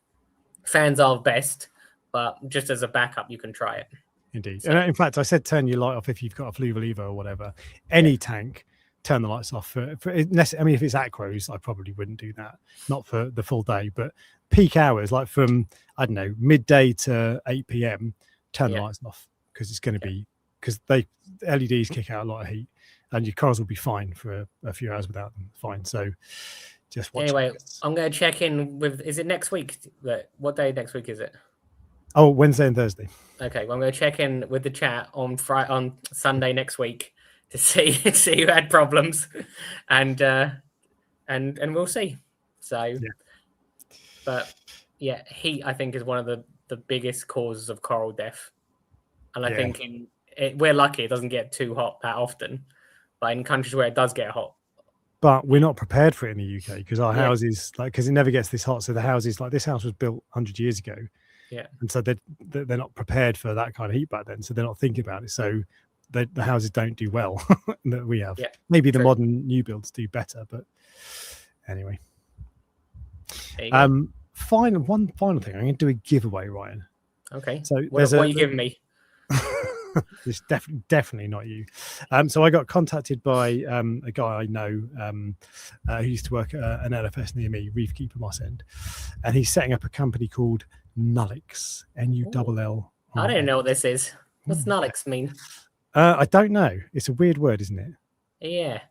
Fans are best, but just as a backup, you can try it. Indeed. So, and in fact, I said turn your light off if you've got a Fluva Lever or whatever. Any tank, turn the lights off. I mean, if it's Acros, I probably wouldn't do that. Not for the full day, but peak hours, like from, I don't know, midday to 8 p.m, turn the lights off, because it's going to be, because LEDs kick out a lot of heat, and your corals will be fine for a few hours without them. Fine. So just watch. Anyway, I'm going to check in with, is it next week? What day next week is it? Oh, Wednesday and Thursday. Okay, well, I'm going to check in with the chat on Sunday next week to see who had problems, and we'll see. So, but heat I think is one of the biggest causes of coral death, and I think we're lucky it doesn't get too hot that often, but in countries where it does get hot. But we're not prepared for it in the UK because our houses, because it never gets this hot. So the houses, like this house was built 100 years ago. Yeah. And so they're not prepared for that kind of heat back then. So they're not thinking about it. So the houses don't do well that we have. Yeah, maybe the modern new builds do better. But anyway. One final thing. I'm going to do a giveaway, Ryan. Okay. So what are you giving me? It's definitely not you. So I got contacted by a guy I know who used to work at an LFS near me, Reef Keeper Moss End, and he's setting up a company called Nullix, Null. I don't know what this is. What's Nullix mean? I don't know. It's a weird word, isn't it? Yeah.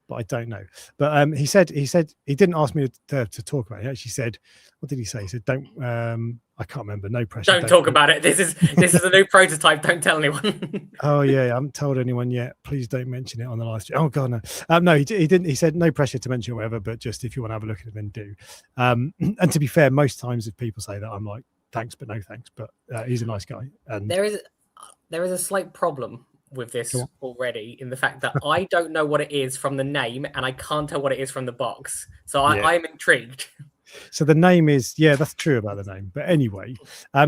But I don't know. But he said he didn't ask me to talk about it. He actually said, what did he say? He said, don't. I can't remember. No pressure. Don't talk about it. This is a new prototype. Don't tell anyone. Oh yeah, I haven't told anyone yet. Please don't mention it on the live stream. Oh god, no. No, he didn't. He said no pressure to mention whatever, but just if you want to have a look at it, then do. And to be fair, most times if people say that, I'm like, thanks, but no thanks. But he's a nice guy. And there is a slight problem with this already, in the fact that I don't know what it is from the name, and I can't tell what it is from the box. So I'm intrigued. So the name is, that's true about the name. But anyway,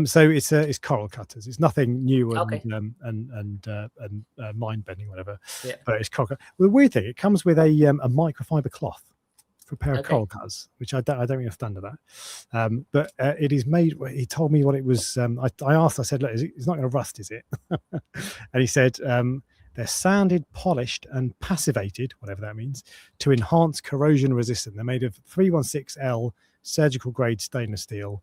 so it's coral cutters. It's nothing new and mind bending, whatever. Yeah. But it's coral. The weird thing, it comes with a microfiber cloth for a pair of coral cutters, which I don't really understand that. But it is made. He told me what it was. I asked. I said, look, it's not going to rust, is it? And he said they're sanded, polished, and passivated, whatever that means, to enhance corrosion resistance. They're made of 316L surgical grade stainless steel.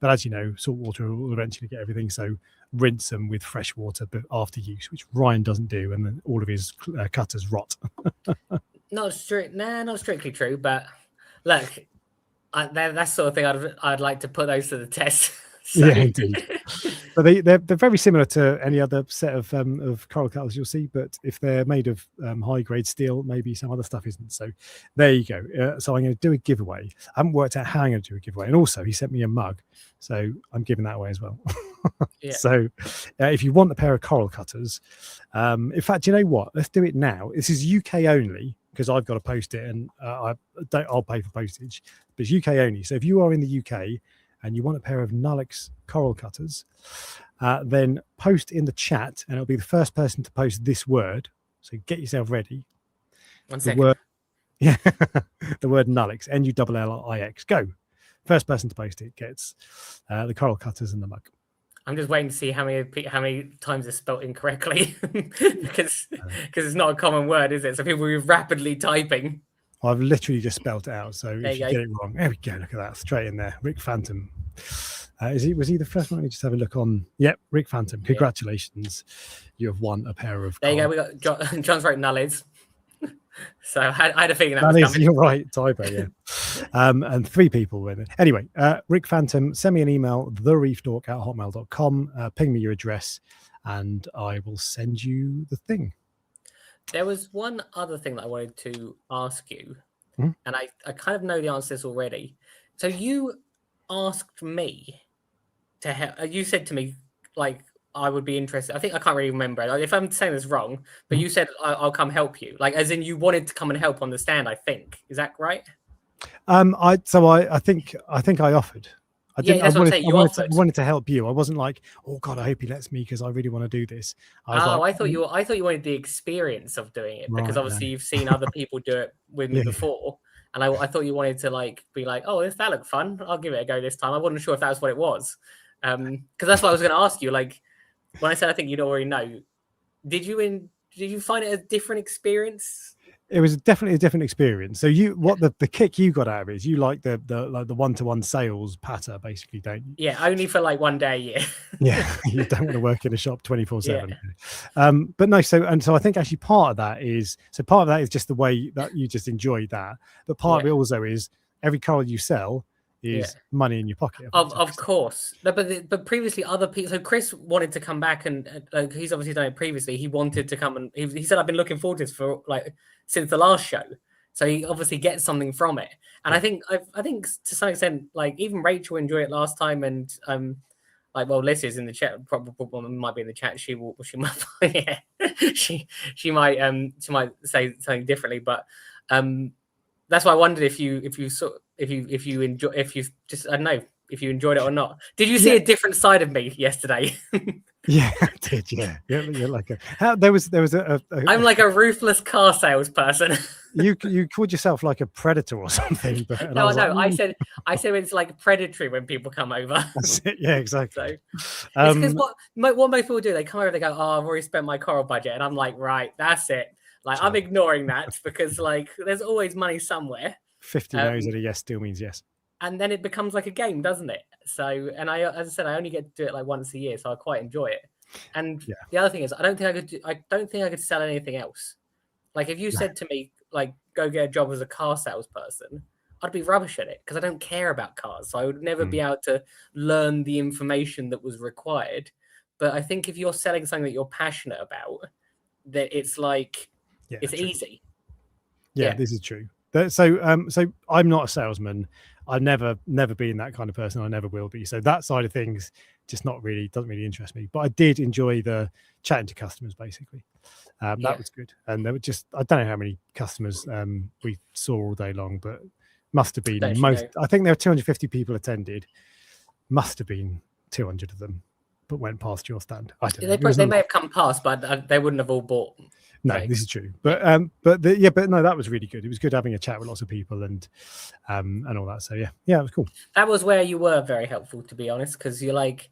But as you know, salt water will eventually get everything. So rinse them with fresh water after use, which Ryan doesn't do, and then all of his cutters rot. Not strictly true, but look, that's sort of thing I'd like to put those to the test. So. Yeah, indeed. But they're very similar to any other set of coral cutters you'll see, but if they're made of high grade steel, maybe some other stuff isn't. So there you go. So I'm going to do a giveaway. I haven't worked out how I'm going to do a giveaway, and also he sent me a mug, so I'm giving that away as well. So if you want a pair of coral cutters, in fact, you know what? Let's do it now. This is UK only, because I've got to post it, and I'll pay for postage. But it's UK only. So if you are in the UK and you want a pair of Nullix coral cutters, then post in the chat, and it'll be the first person to post this word. So get yourself ready. 1 second. The word Nullix, Nullix. Go. First person to post it gets the coral cutters and the mug. I'm just waiting to see how many times it's spelled incorrectly, because it's not a common word, is it? So people are rapidly typing. I've literally just spelled it out. So if you get it wrong, there we go. Look at that, straight in there. Rick Phantom. Was he the first one? Let me just have a look on. Yep, Rick Phantom. Congratulations, you have won a pair of. There you go. We got John's wrote nullies. So I had a feeling that was coming. You're right, typo, yeah. And 3 people with it. Anyway, Rick Phantom, send me an email, thereefdork@hotmail.com. Ping me your address, and I will send you the thing. There was one other thing that I wanted to ask you, and I kind of know the answer to this already. So you asked me to help. You said to me, like, I would be interested. I think I can't really remember. Like, if I'm saying this wrong, but you said I'll come help you. Like, as in you wanted to come and help on the stand. I think, is that right? I think I offered. I wanted to help you. I wasn't like, oh God, I hope he lets me because I really want to do this. I thought you wanted the experience of doing it because obviously you've seen other people do it with me before, and I thought you wanted to like be like, oh, that looked fun. I'll give it a go this time. I wasn't sure if that was what it was, because that's what I was going to ask you. Like when I said I think you'd already know, did you find it a different experience? It was definitely a different experience. So the kick you got out of it is you like the one-to-one sales patter, basically, don't you? Yeah, only for like one day a year. Yeah, you don't want to work in a shop 24/7. But no, so I think actually part of that is just the way that you just enjoyed that. But part of it also is every car you sell is money in your pocket. Of course. No, but previously other people, so Chris wanted to come back and he's obviously done it previously. He wanted to come and he said, I've been looking forward to this for like since the last show. So he obviously gets something from it. And I think to some extent, like even Rachel enjoyed it last time, and like, well, Liz is in the chat, probably might be in the chat. She might she might say something differently, but that's why I wondered if you enjoyed it or not. Did you see a different side of me yesterday? Yeah, I did. Yeah, you're like there was I'm like a ruthless car salesperson. you called yourself like a predator or something. But, no, I said it's like predatory when people come over. Yeah, exactly. So, it's because what most people do, they come over, they go, oh, I've already spent my coral budget, and I'm like, right, that's it. Like, I'm ignoring that because like there's always money somewhere. 50 no's and a yes still means yes. And then it becomes like a game, doesn't it? So, and as I said, I only get to do it like once a year, so I quite enjoy it. And the other thing is, I don't think I could sell anything else. Like if you said to me, like, go get a job as a car salesperson, I'd be rubbish at it because I don't care about cars. So I would never be able to learn the information that was required. But I think if you're selling something that you're passionate about, that it's like it's easy. Yeah, this is true. So I'm not a salesman. I've never been that kind of person. I never will be. So that side of things just doesn't really interest me. But I did enjoy the chatting to customers basically. That was good. And there were I don't know how many customers we saw all day long, but must have been I think there were 250 people attended. Must have been 200 of them, but went past your stand. I don't know. They may have come past, but they wouldn't have all bought. No, this is true. But no, that was really good. It was good having a chat with lots of people and all that. So yeah, it was cool. That was where you were very helpful, to be honest, because you're like,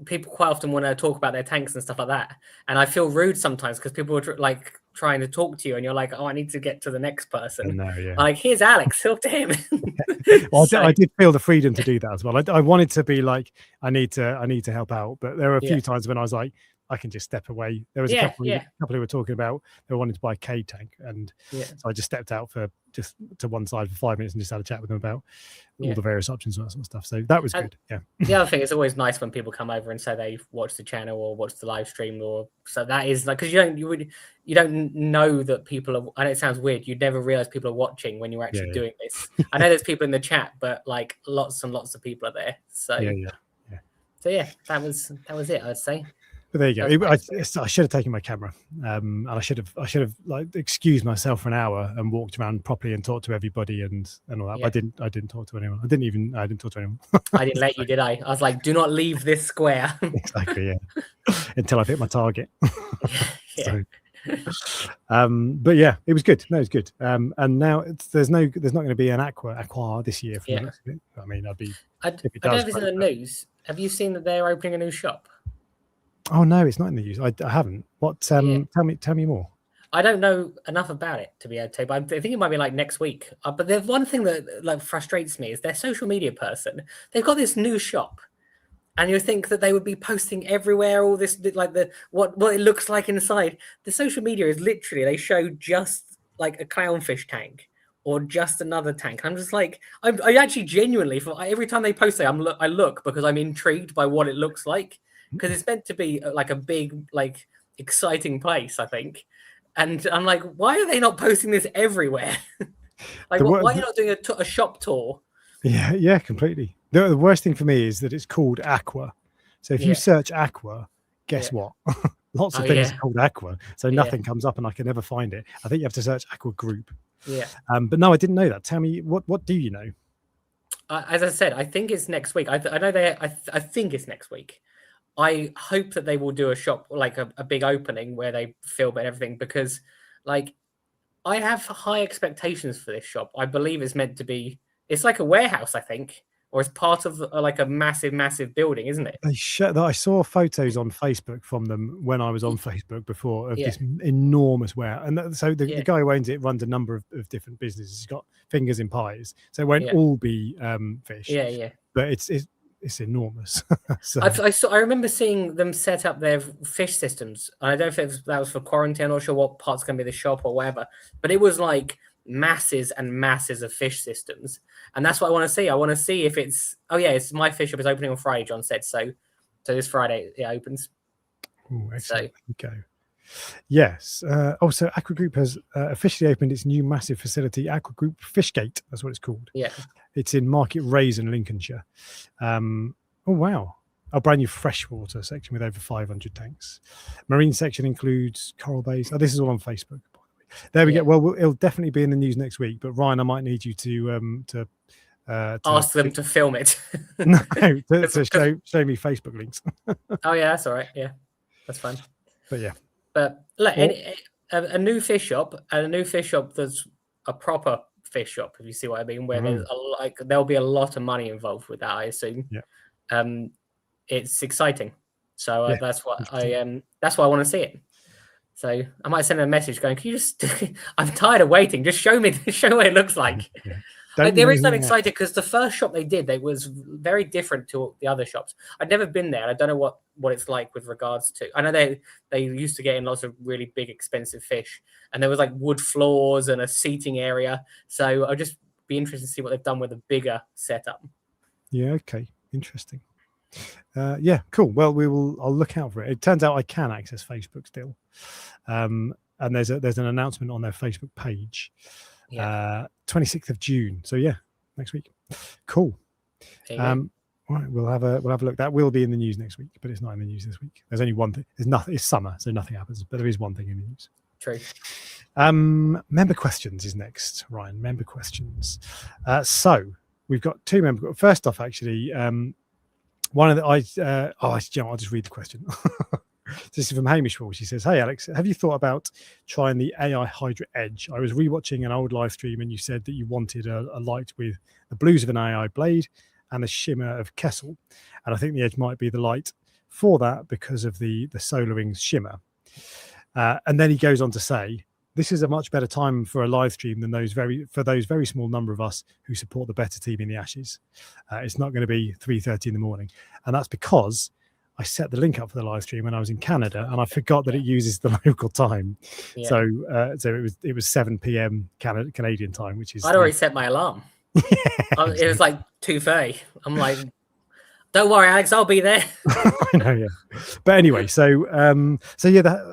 people quite often want to talk about their tanks and stuff like that, and I feel rude sometimes because people are like trying to talk to you, and you're like, oh, I need to get to the next person. Like, here's Alex, talk to him. Well, I did feel the freedom to do that as well. I wanted to be like, I need to help out, but there were a few times when I was like, I can just step away. There was a couple who were talking about they wanted to buy a K tank, and so I just stepped out just to one side for 5 minutes and just had a chat with them about all the various options and that sort of stuff. So that was good. Yeah. The other thing, it's always nice when people come over and say they've watched the channel or watched the live stream, or so that is like, because you don't know that people are. I know it sounds weird. You'd never realize people are watching when you're actually doing this. I know there's people in the chat, but like lots and lots of people are there. So So that was it, I'd say. But there you go. I should have taken my camera, and I should have like excused myself for an hour and walked around properly and talked to everybody and all that. But I didn't talk to anyone. I didn't talk to anyone. I didn't let you, did I? I was like, do not leave this square. Exactly. Yeah. Until I hit my target. But yeah, it was good. No, it was good. And now there's not going to be an aqua this year. I mean, I don't know if it's in the news. Have you seen that they're opening a new shop? Oh no, it's not in the news. I haven't. What? Tell me more. I don't know enough about it to be able to tell you, but I think it might be like next week. But there's one thing that like frustrates me is their social media person. They've got this new shop, and you think that they would be posting everywhere all this like the what it looks like inside. The social media is literally they show just like a clownfish tank or just another tank. I'm just like I actually genuinely every time they post it, I look because I'm intrigued by what it looks like because it's meant to be like a big like exciting place, I think. And I'm like, why are they not posting this everywhere? Like, why are you not doing a shop tour? Yeah, completely. The worst thing for me is that it's called Aqua. So if you search Aqua, guess what? Lots of things are called Aqua. So nothing comes up and I can never find it. I think you have to search Aqua Group. Yeah. But no, I didn't know that. Tell me, what do you know? As I said, I think it's next week. I know I think it's next week. I hope that they will do a shop, like a big opening where they film and everything, because like I have high expectations for this shop. I believe it's meant to be, it's like a warehouse, I think, or it's part of like a massive building, isn't it? I saw photos on Facebook from them when I was on Facebook before of this enormous warehouse. And so the guy who owns it runs a number of different businesses. He's got fingers in pies. So it won't all be fish. Yeah. But it's enormous. So. I remember seeing them set up their fish systems. I don't know if that was for quarantine. I'm not sure what part's going to be the shop or whatever. But it was like masses and masses of fish systems. And that's what I want to see. I want to see if it's... Oh, yeah, it's my fish shop is opening on Friday, John said. So this Friday it opens. Oh, excellent. So. Okay. Yes. Also, Aqua Group has officially opened its new massive facility, Aqua Group Fishgate. That's what it's called. Yeah. It's in Market Raisin, Lincolnshire. Oh, wow. A brand new freshwater section with over 500 tanks. Marine section includes coral bays. Oh, this is all on Facebook, by the way. There we go. Well, it'll definitely be in the news next week. But Ryan, I might need you to ask them to film it. No, to show me Facebook links. Oh, yeah, that's all right. Yeah, that's fine. But yeah. But like a new fish shop, and a new fish shop that's a proper fish shop, if you see what I mean, where there's there'll be a lot of money involved with that, I assume. Yeah. It's exciting. So that's what I want to see it. So I might send a message going, "Can you just? I'm tired of waiting. Just show me what it looks like." Yeah. The reason I'm excited because the first shop they did, was very different to the other shops. I'd never been there. I don't know what it's like with regards to. I know they used to get in lots of really big, expensive fish, and there was like wood floors and a seating area. So I'll just be interested to see what they've done with a bigger setup. Yeah. Okay. Interesting. Yeah. Cool. Well, I'll look out for it. It turns out I can access Facebook still, and there's an announcement on their Facebook page. 26th of June. So yeah, next week. Cool. All right, we'll have a look. That will be in the news next week, but it's not in the news this week. There's only one thing. There's nothing. It's summer, so nothing happens. But there is one thing in the news. True. Member questions is next, Ryan. Member questions. So we've got two member. First off, actually, one of the I'll just read the question. This is from Hamish Wall. She says, "Hey Alex, have you thought about trying the AI Hydra Edge? I was rewatching an old live stream and you said that you wanted a light with the blues of an AI blade and the shimmer of Kessel. And I think the Edge might be the light for that because of the Solar Wings shimmer." And then he goes on to say, "This is a much better time for a live stream than those very small number of us who support the better team in the Ashes. It's not going to be 3:30 in the morning." And that's because I set the link up for the live stream when I was in Canada, and I forgot that it uses the local time. Yeah. So it was 7 p.m. Canadian time, which is. I'd already set my alarm. It was like 2:30. I'm like, "Don't worry, Alex, I'll be there." I know, yeah. But anyway, so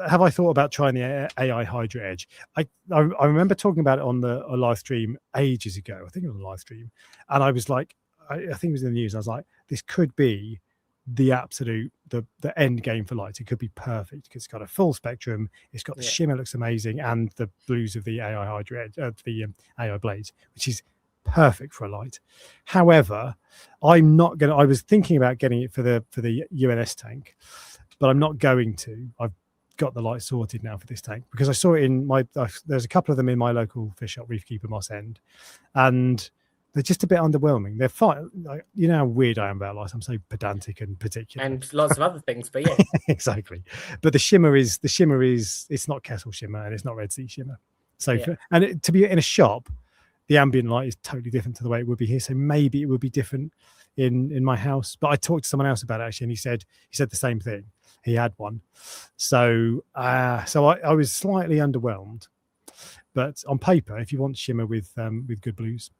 have I thought about trying the AI Hydra Edge? I remember talking about it on a live stream ages ago. I think it was a live stream, and I was like, I think it was in the news. I was like, this could be the absolute the end game for lights. It could be perfect because it's got a full spectrum, it's got the shimmer, looks amazing, and the blues of the AI Hydra Edge, the AI blades, which is perfect for a light. However, I was thinking about getting it for the UNS tank, but I'm not going to. I've got the light sorted now for this tank because I saw it in there's a couple of them in my local fish shop, Reef Keeper Moss End, and they're just a bit underwhelming. They're fine. Like, you know how weird I am about lights. I'm so pedantic and particular, and lots of other things. But yeah, exactly. But the shimmer is it's not Kessil shimmer and it's not Red Sea shimmer. So to be in a shop, the ambient light is totally different to the way it would be here. So maybe it would be different in my house. But I talked to someone else about it actually, and he said the same thing. He had one. So I was slightly underwhelmed. But on paper, if you want shimmer with good blues,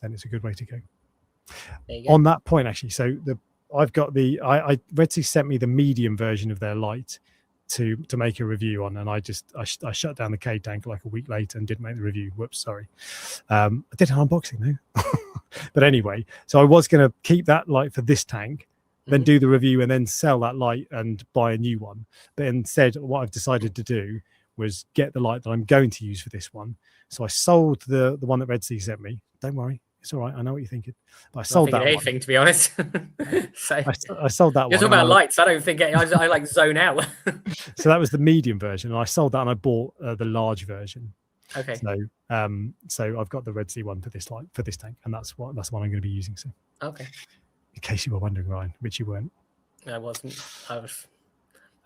then it's a good way to go. There you go. On that point, actually, so I've got Red Sea sent me the medium version of their light to make a review on, and I shut down the K tank like a week later and didn't make the review. Whoops, sorry. I did an unboxing though. But anyway, so I was going to keep that light for this tank, then do the review and then sell that light and buy a new one. But instead, what I've decided to do was get the light that I'm going to use for this one. So I sold the one that Red Sea sent me. Don't worry, it's all right. I know what you're thinking. But I sold that anything, one. To be honest. So I sold that one. You're talking about lights. I don't think I like zone out. So that was the medium version, and I sold that and I bought the large version. Okay. So I've got the Red Sea one for this tank, and that's what I'm going to be using. So okay. In case you were wondering, Ryan, which you weren't. I wasn't.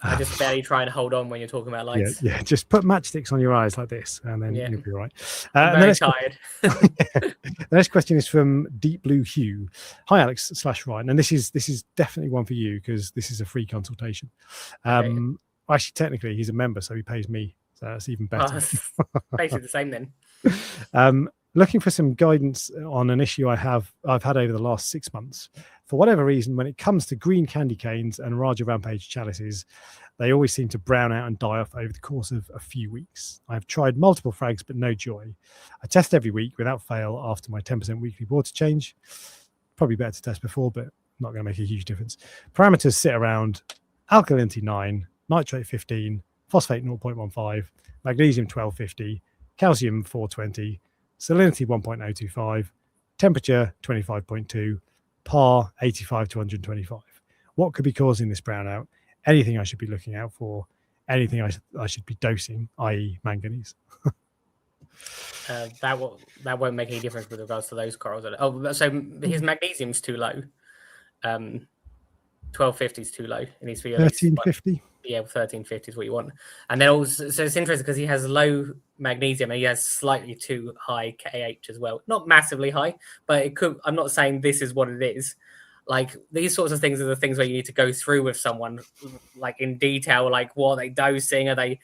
I just barely try and hold on when you're talking about lights. Yeah. Just put matchsticks on your eyes like this, and then you'll be all right. I'm very tired. The next question is from Deep Blue Hugh. Hi, Alex / Ryan, and this is definitely one for you because this is a free consultation. Actually, technically, he's a member, so he pays me, so that's even better. Basically the same then. Looking for some guidance on an issue I've had over the last 6 months. For whatever reason, when it comes to green candy canes and Raja Rampage chalices, they always seem to brown out and die off over the course of a few weeks. I've tried multiple frags, but no joy. I test every week without fail after my 10% weekly water change. Probably better to test before, but not going to make a huge difference. Parameters sit around alkalinity 9, nitrate 15, phosphate 0.15, magnesium 1250, calcium 420, salinity 1.025, temperature 25.2, PAR 85 to 125. What could be causing this brownout? Anything I should be looking out for? Anything I should be dosing, i.e. manganese? That won't make any difference with regards to those corals. Oh, so his magnesium's too low. 1250 is too low. It needs to be 1350. Yeah, 1350 is what you want. And then also, so it's interesting because he has low magnesium and he has slightly too high KH as well. Not massively high, but it could. I'm not saying this is what it is. Like these sorts of things are the things where you need to go through with someone, like in detail. Like what are they dosing? Are they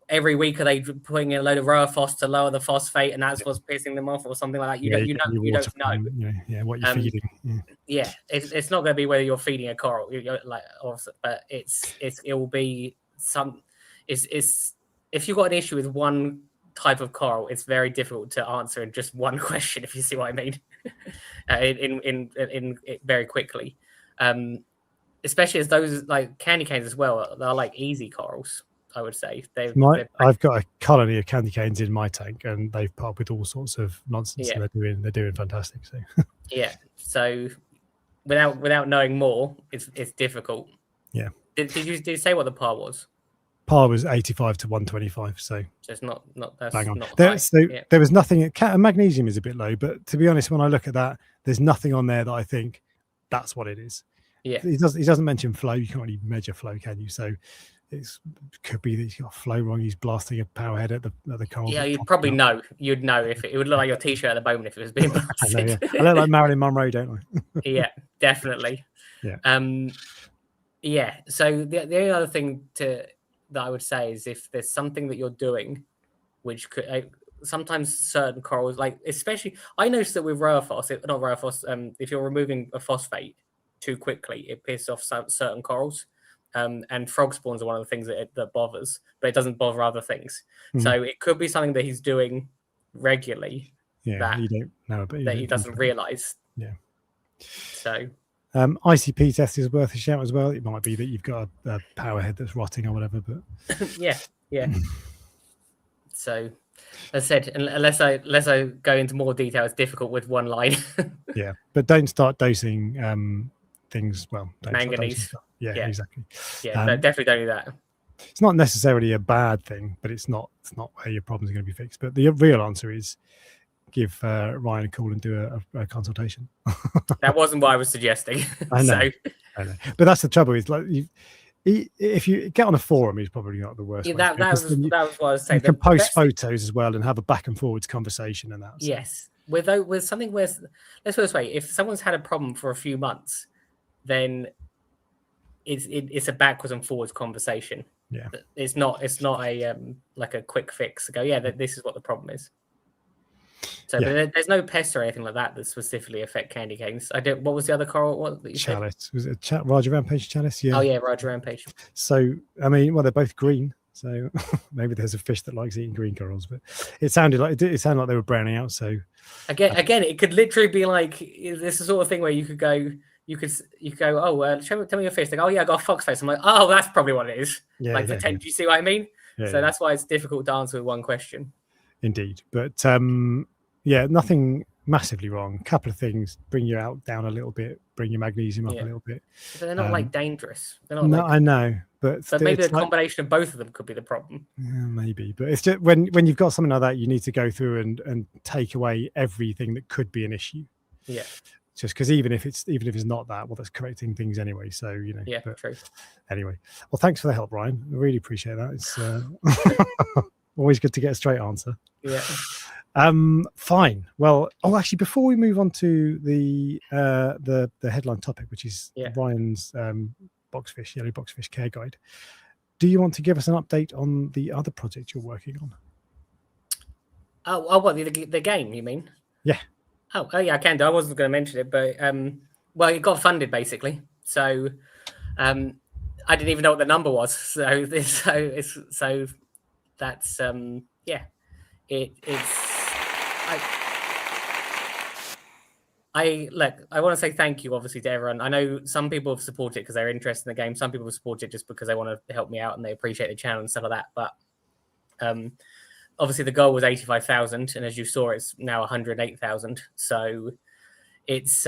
every week are they putting in a load of Roaphos to lower the phosphate, and that's what's pissing them off, or something like that? You don't know. Yeah, what you're feeding. Yeah, it's not going to be whether you're feeding a coral, but it will be some. It's if you've got an issue with one type of coral, it's very difficult to answer in just one question, if you see what I mean. in very quickly, especially as those like candy canes as well. They're like easy corals. I would say I've got a colony of candy canes in my tank, and they've put up with all sorts of nonsense. Yeah. And they're doing fantastic. So yeah. So without knowing more, it's difficult. Yeah. Did you say what the PAR was? PAR was 85 to 125. So it's not that's bang on. Not there was nothing. Magnesium is a bit low, but to be honest, when I look at that, there's nothing on there that I think that's what it is. Yeah. He doesn't mention flow. You can't really measure flow, can you? So it could be that he's got flow wrong. He's blasting a power head at the coral. Yeah, you'd probably know. You'd know if it would look like your t-shirt at the moment if it was being blasted. I look like Marilyn Monroe, don't I? Yeah, definitely. Yeah. Yeah. So the only other thing that I would say is if there's something that you're doing, which could sometimes certain corals, like especially, I noticed that with Roaphos, if you're removing a phosphate too quickly, it pisses off certain corals. And frog spawns are one of the things that bothers, but it doesn't bother other things. Mm-hmm. So it could be something that he's doing regularly. Yeah, that you don't know, but he doesn't realize. Yeah. So ICP test is worth a shout as well. It might be that you've got a power head that's rotting or whatever, but yeah. So as I said, unless I go into more detail, it's difficult with one line. Yeah, but don't start dosing things. Well, manganese. Yeah, exactly. Yeah, definitely don't do that. It's not necessarily a bad thing, but it's not where your problems are going to be fixed. But the real answer is give Ryan a call and do a consultation. That wasn't what I was suggesting. I know, So, I know. But that's the trouble. Is like if you get on a forum, it's probably not the worst. yeah, way that was what I was saying. You can The post best thing- photos as well and have a back and forwards conversation and that. So. Yes, with something where, let's put it this way: if someone's had a problem for a few months, then it's a backwards and forwards conversation. Yeah, it's not a like a quick fix to go. Yeah, this is what the problem is. So, but there's no pests or anything like that specifically affect candy canes. What was the other coral? What that you chalice said? was it Roger Rampage chalice? Yeah. Oh yeah, Roger Rampage. So I mean, well, they're both green. So maybe there's a fish that likes eating green corals, but it sounded like they were browning out. So again, it could literally be like this is the sort of thing where you could go. You could go. Oh, tell me your fish. They go, oh yeah, I got a fox face. I'm like, oh, that's probably what it is. Yeah, like pretend. Do you see what I mean? Yeah, so that's why it's difficult to answer with one question. Indeed, but yeah, nothing massively wrong. A couple of things: bring your out down a little bit, bring your magnesium up a little bit. But they're not like dangerous. They're not. No, I know, but maybe a combination of both of them could be the problem. Yeah, maybe, but it's just when you've got something like that, you need to go through and take away everything that could be an issue. Yeah. Just because even if it's not that, well, that's correcting things anyway. So Yeah, but true. Anyway, well, thanks for the help, Ryan. I really appreciate that. It's always good to get a straight answer. Yeah. Fine. Well, actually, before we move on to the headline topic, which is Ryan's Boxfish, Yellow Boxfish Care Guide, do you want to give us an update on the other project you're working on? Oh, what the game? You mean? Yeah. Oh yeah, I can do. I wasn't going to mention it, but well, it got funded basically. So, I didn't even know what the number was. So that's yeah. I want to say thank you, obviously, to everyone. I know some people have supported it because they're interested in the game. Some people have supported it just because they want to help me out and they appreciate the channel and stuff like that. But obviously, the goal was 85,000, and as you saw, it's now 108,000. So it's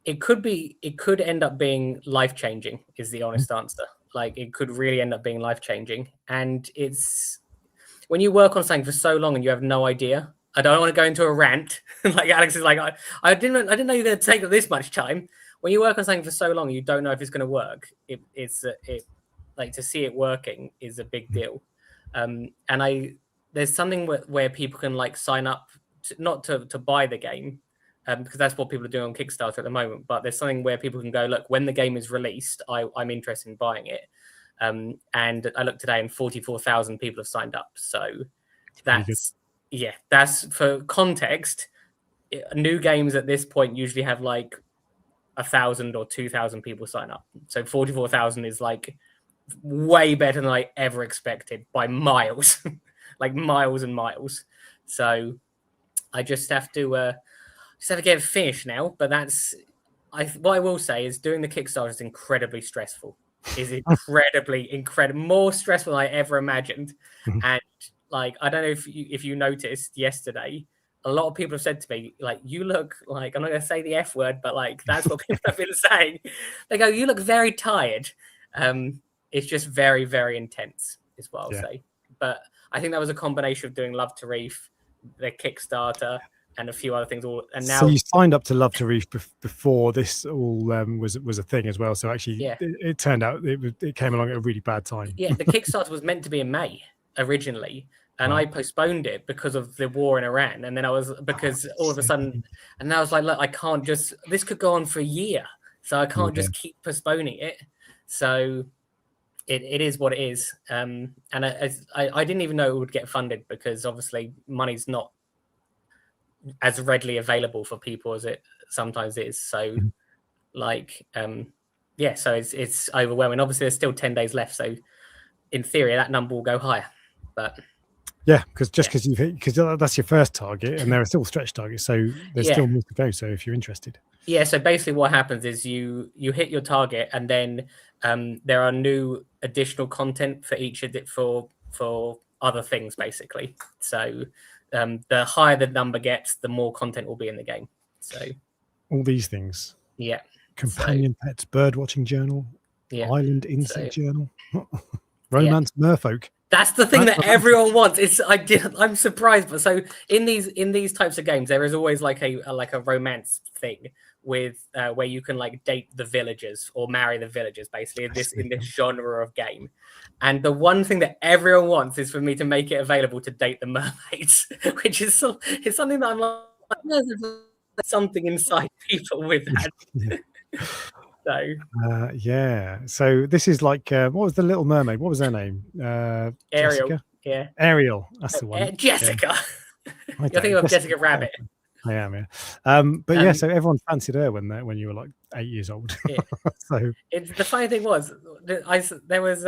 it could end up being life changing. Is the honest answer. Like it could really end up being life changing, and it's when you work on something for so long and you have no idea. I don't want to go into a rant. Like Alex is like, I didn't know you were going to take this much time. When you work on something for so long, you don't know if it's going to work. It's like to see it working is a big deal. And there's something where people can like sign up, not to buy the game, because that's what people are doing on Kickstarter at the moment. But there's something where people can go, look, when the game is released, I'm interested in buying it. And I looked today and 44,000 people have signed up. So that's for context. New games at this point usually have like 1,000 or 2,000 people sign up. So 44,000 is like way better than I ever expected by miles, like miles and miles. So I just have to get it finished now. But what I will say is doing the Kickstarter is incredibly stressful. Is incredibly more stressful than I ever imagined. And like, I don't know if you noticed yesterday, a lot of people have said to me, like, you look like, I'm not going to say the F word, but like, that's what people have been saying. They go, you look very tired. It's just very, very intense is what I'll say. But I think that was a combination of doing Love to Reef, the Kickstarter, and a few other things. And now, so you signed up to Love to Reef before this all was a thing as well. So actually, it turned out it came along at a really bad time. Yeah, the Kickstarter was meant to be in May originally, and I postponed it because of the war in Iran. And then all of a sudden, and I was like, look, I can't just. This could go on for a year, so I can't just keep postponing it. So it is what it is. And I didn't even know it would get funded because obviously money's not as readily available for people as it sometimes is. So like so it's overwhelming. Obviously there's still 10 days left, so in theory that number will go higher. But because that's your first target and there are still stretch targets, so there's still more to go. So if you're interested, so basically what happens is you hit your target, and then there are new additional content for each for other things basically. So the higher the number gets, the more content will be in the game. So all these things, companion pets, bird watching journal, island insect journal, romance merfolk. That's the thing that everyone wants. I'm surprised, but so in these types of games, there is always like a romance thing with where you can like date the villagers or marry the villagers, basically in this genre of game. And the one thing that everyone wants is for me to make it available to date the mermaids, which is it's something that I'm like, there's something inside people with that. So this is like what was the Little Mermaid? What was her name? Ariel. Jessica? Yeah. Ariel. That's the one. Jessica. You're thinking of Jessica Rabbit. I am, yeah. But yeah, so everyone fancied her when you were like 8 years old. Yeah. So the funny thing was, there was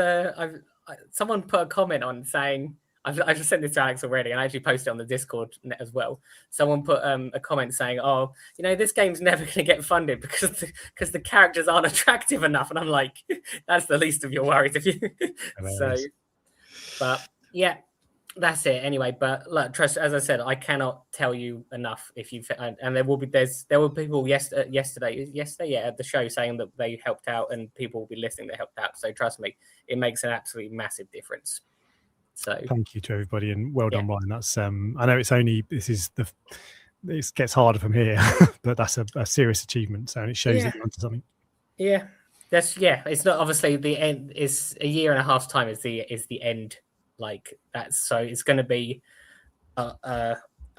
someone put a comment on saying, I've just sent this to Alex already, and I actually posted it on the Discord as well. Someone put a comment saying, "Oh, this game's never going to get funded because the characters aren't attractive enough." And I'm like, that's the least of your worries if you. So, but yeah, that's it anyway. But look, trust, as I said, I cannot tell you enough. If you and there were people yesterday at the show saying that they helped out, and people will be listening that helped out. So trust me, it makes an absolutely massive difference. So thank you to everybody, and well done, Ryan. That's I know it gets harder from here, but that's a serious achievement. So and it shows that you're onto something. Yeah, it's not obviously the end. It's a year and a half's time is the end. Like that's so it's going to be. I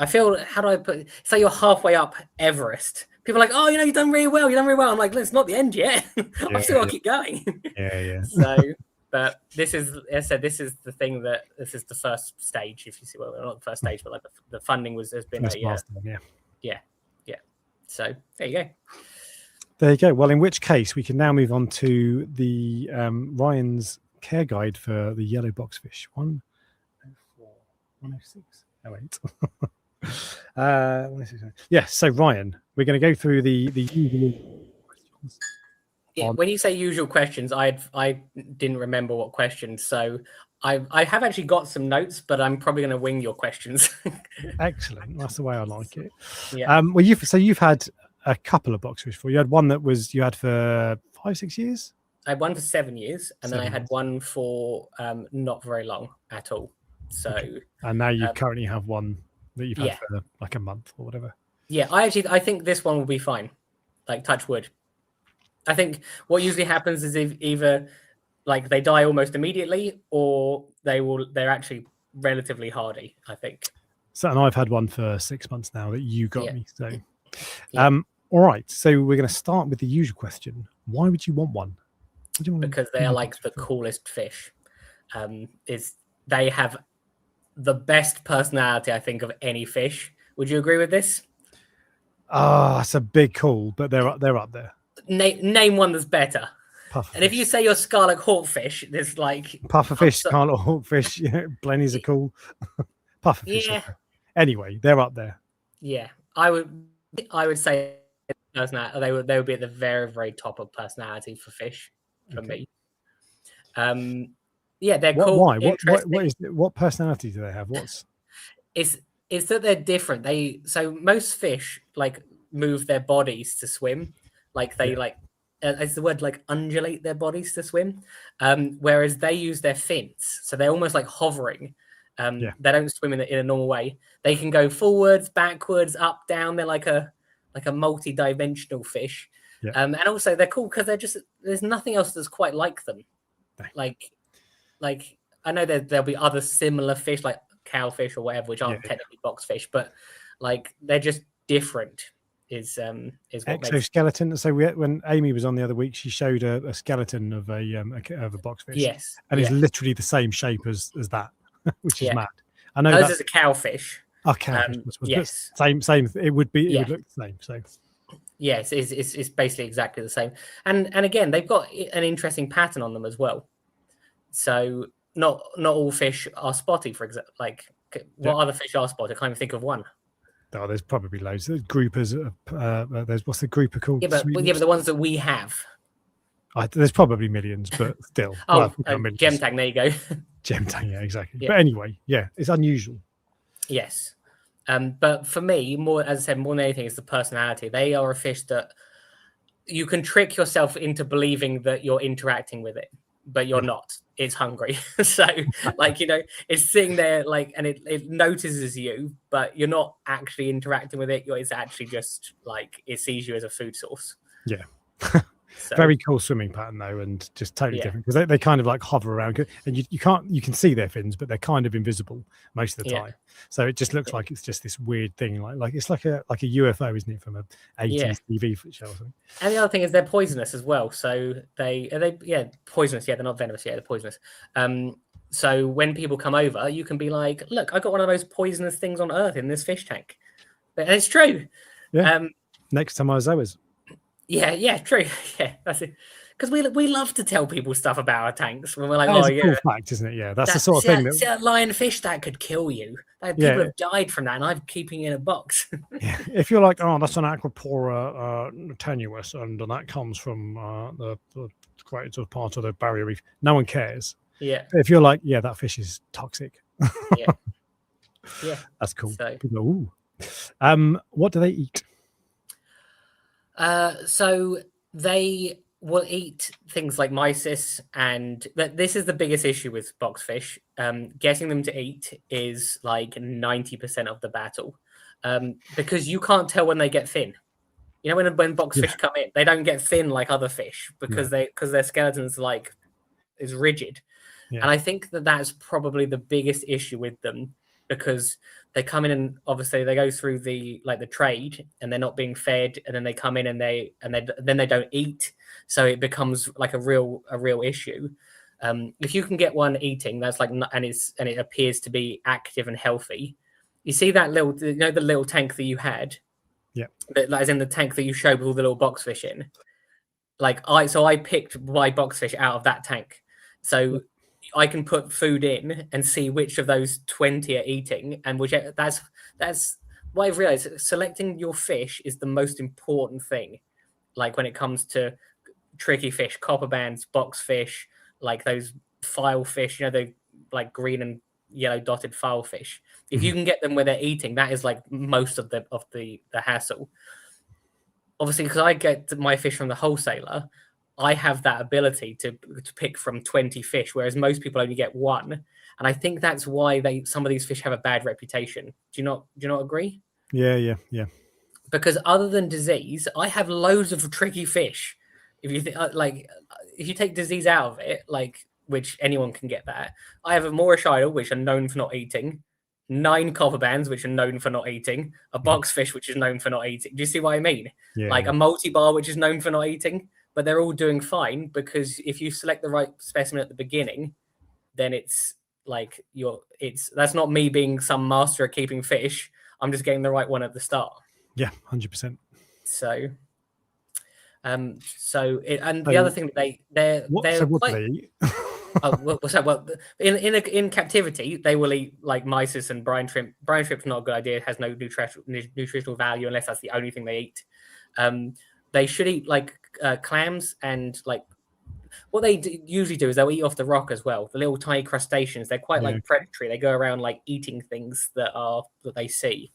feel, how do I put it? So you're halfway up Everest. People are like, oh, you've done really well. I'm like, it's not the end yet. I've still got to keep going. Yeah. So. But this is, as I said, this is the thing this is the first stage. If you see, well, not the first stage, but like the funding has been yeah. So there you go. There you go. Well, in which case we can now move on to the Ryan's care guide for the yellow boxfish. 104, 106. Oh wait. 106. Yeah. So Ryan, we're going to go through the usual questions. Yeah, when you say usual questions, I didn't remember what questions, so I have actually got some notes, but I'm probably going to wing your questions. Excellent, that's the way I like it. Yeah. Well, you've had a couple of boxfish before. You had one that you had for 5-6 years. I had one for 7 years, and then I had one for not very long at all. So, okay. And now you currently have one that you've had for like a month or whatever. Yeah, I think this one will be fine. Like touch wood. I think what usually happens is either like they die almost immediately, or they're actually relatively hardy, I think. So, and I've had one for 6 months now that you got me. So, all right. So we're going to start with the usual question: why would you want one? Because they are like the coolest fish. They have the best personality, I think, of any fish. Would you agree with this? It's a big call, but they're up there. Name one that's better. Pufferfish. And if you say you're scarlet hawkfish, there's like pufferfish, scarlet hawkfish. Yeah, blennies are cool. Pufferfish. Yeah. Anyway, they're up there. Yeah, I would say personality. They would be at the very, very top of personality for fish for me. Yeah, they're cool. Why? What personality do they have? It's that they're different. So most fish like move their bodies to swim. Like they as the word like undulate their bodies to swim, whereas they use their fins, so they're almost like hovering. They don't swim in a normal way. They can go forwards, backwards, up, down. They're like a multi-dimensional fish, and also they're cool because there's nothing else that's quite like them. Like I know there'll be other similar fish like cowfish or whatever, which aren't technically boxfish, but like they're just different. Is what exoskeleton. So when Amy was on the other week, she showed a skeleton of a boxfish. Yes, and it's literally the same shape as that, which is mad. I know this is a cowfish. Oh, cowfish. Yes, same. It would be. It would look the same. So yes, it's basically exactly the same. And again, they've got an interesting pattern on them as well. So not all fish are spotty. For example, like what other fish are spotty? I can't even think of one. Oh, there's probably loads. There's groupers. There's what's the grouper called? Yeah, but the ones that we have. There's probably millions, but still. Gem tang. There you go. Gem tang, yeah, exactly. Yeah. But anyway, it's unusual. Yes, but for me, more as I said, more than anything, is the personality. They are a fish that you can trick yourself into believing that you're interacting with it but you're not. It's hungry. So like, it's sitting there like, and it notices you, but you're not actually interacting with it. It's actually just like it sees you as a food source. Yeah. So, very cool swimming pattern though, and just totally different, because they kind of like hover around, and you can see their fins, but they're kind of invisible most of the time. So it just looks like it's just this weird thing, like it's like a UFO, isn't it, from a 80s TV show or something. And the other thing is they're poisonous as well. So they poisonous. Yeah, they're not venomous. Yeah, they're poisonous. So when people come over, you can be like, look, I got one of those poisonous things on Earth in this fish tank. And it's true. Yeah. Next to Myozoas. Yeah, true. Yeah, that's it. Because we love to tell people stuff about our tanks when we're like, that is a cool fact, isn't it? Yeah, that's the sort of thing that lionfish that could kill you. Like, people have died from that, and I'm keeping it in a box. Yeah, if you're like, oh, that's an Aquapora tenuis, and that comes from the great sort of part of the barrier reef, no one cares. Yeah. But if you're like, yeah, that fish is toxic. Yeah. That's cool. So, people, ooh. What do they eat? So they will eat things like mysis, and this is the biggest issue with boxfish. Getting them to eat is like 90% of the battle, because you can't tell when they get thin. When boxfish come in, they don't get thin like other fish because their skeleton's like is rigid. And I think that's probably the biggest issue with them, because they come in and obviously they go through the trade, and they're not being fed, and then they come in and then they don't eat, so it becomes like a real issue. If you can get one eating, that's like, and it appears to be active and healthy. You see that the little tank that you had, that is in the tank that you showed with all the little boxfish in. Like I picked my boxfish out of that tank, so I can put food in and see which of those 20 are eating, and which that's what I've realized. Selecting your fish is the most important thing. Like when it comes to tricky fish, copper bands, boxfish, like those file fish, the like green and yellow dotted file fish. If you can get them where they're eating, that is like most of the hassle. Obviously, because I get my fish from the wholesaler, I have that ability to pick from 20 fish, whereas most people only get one. And I think that's why some of these fish have a bad reputation. Do you not agree? Yeah. Because other than disease, I have loads of tricky fish. If you if you take disease out of it, which anyone can get that, I have a Mauritiidal, which are known for not eating, 9 copper bands, which are known for not eating, a boxfish, which is known for not eating. Do you see what I mean? A multi-bar, which is known for not eating. But they're all doing fine, because if you select the right specimen at the beginning, then it's like that's not me being some master at keeping fish. I'm just getting the right one at the start. Yeah, 100%. So, the other thing that they're what do they eat? In captivity, they will eat like mysis and brine shrimp. Brine shrimp's not a good idea. It has no nutritional value unless that's the only thing they eat. They should eat like clams, and like what they usually do is they'll eat off the rock as well. The little tiny crustaceans, they're quite like predatory. They go around like eating things that they see.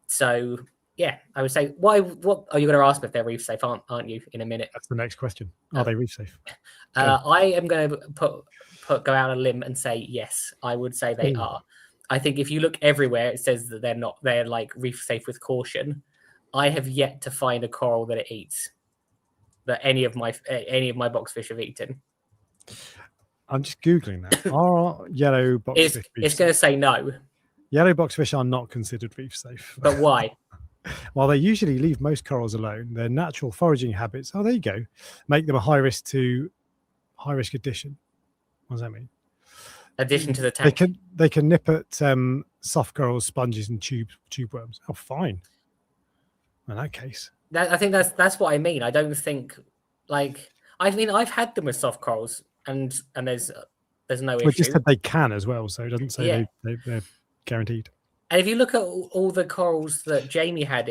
So yeah, I would say, what are you going to ask me if they're reef safe, aren't you, in a minute? That's the next question. Are they reef safe? I am going to go out on a limb and say yes. I would say they are. I think if you look everywhere, it says that they're not. They're like reef safe with caution. I have yet to find a coral that it eats, that any of my boxfish have eaten. I'm just googling that. Are yellow boxfish? It's going to say no. Yellow boxfish are not considered reef safe. But why? Well, they usually leave most corals alone. Their natural foraging habits, there you go, make them a high risk addition. What does that mean? Addition to the tank. They can nip at soft corals, sponges, and tube worms. Oh, fine. In that case, I think that's what I mean. I don't think I've had them with soft corals, and there's no issue. It just said they can as well, so it doesn't say they're guaranteed. And if you look at all the corals that Jamie has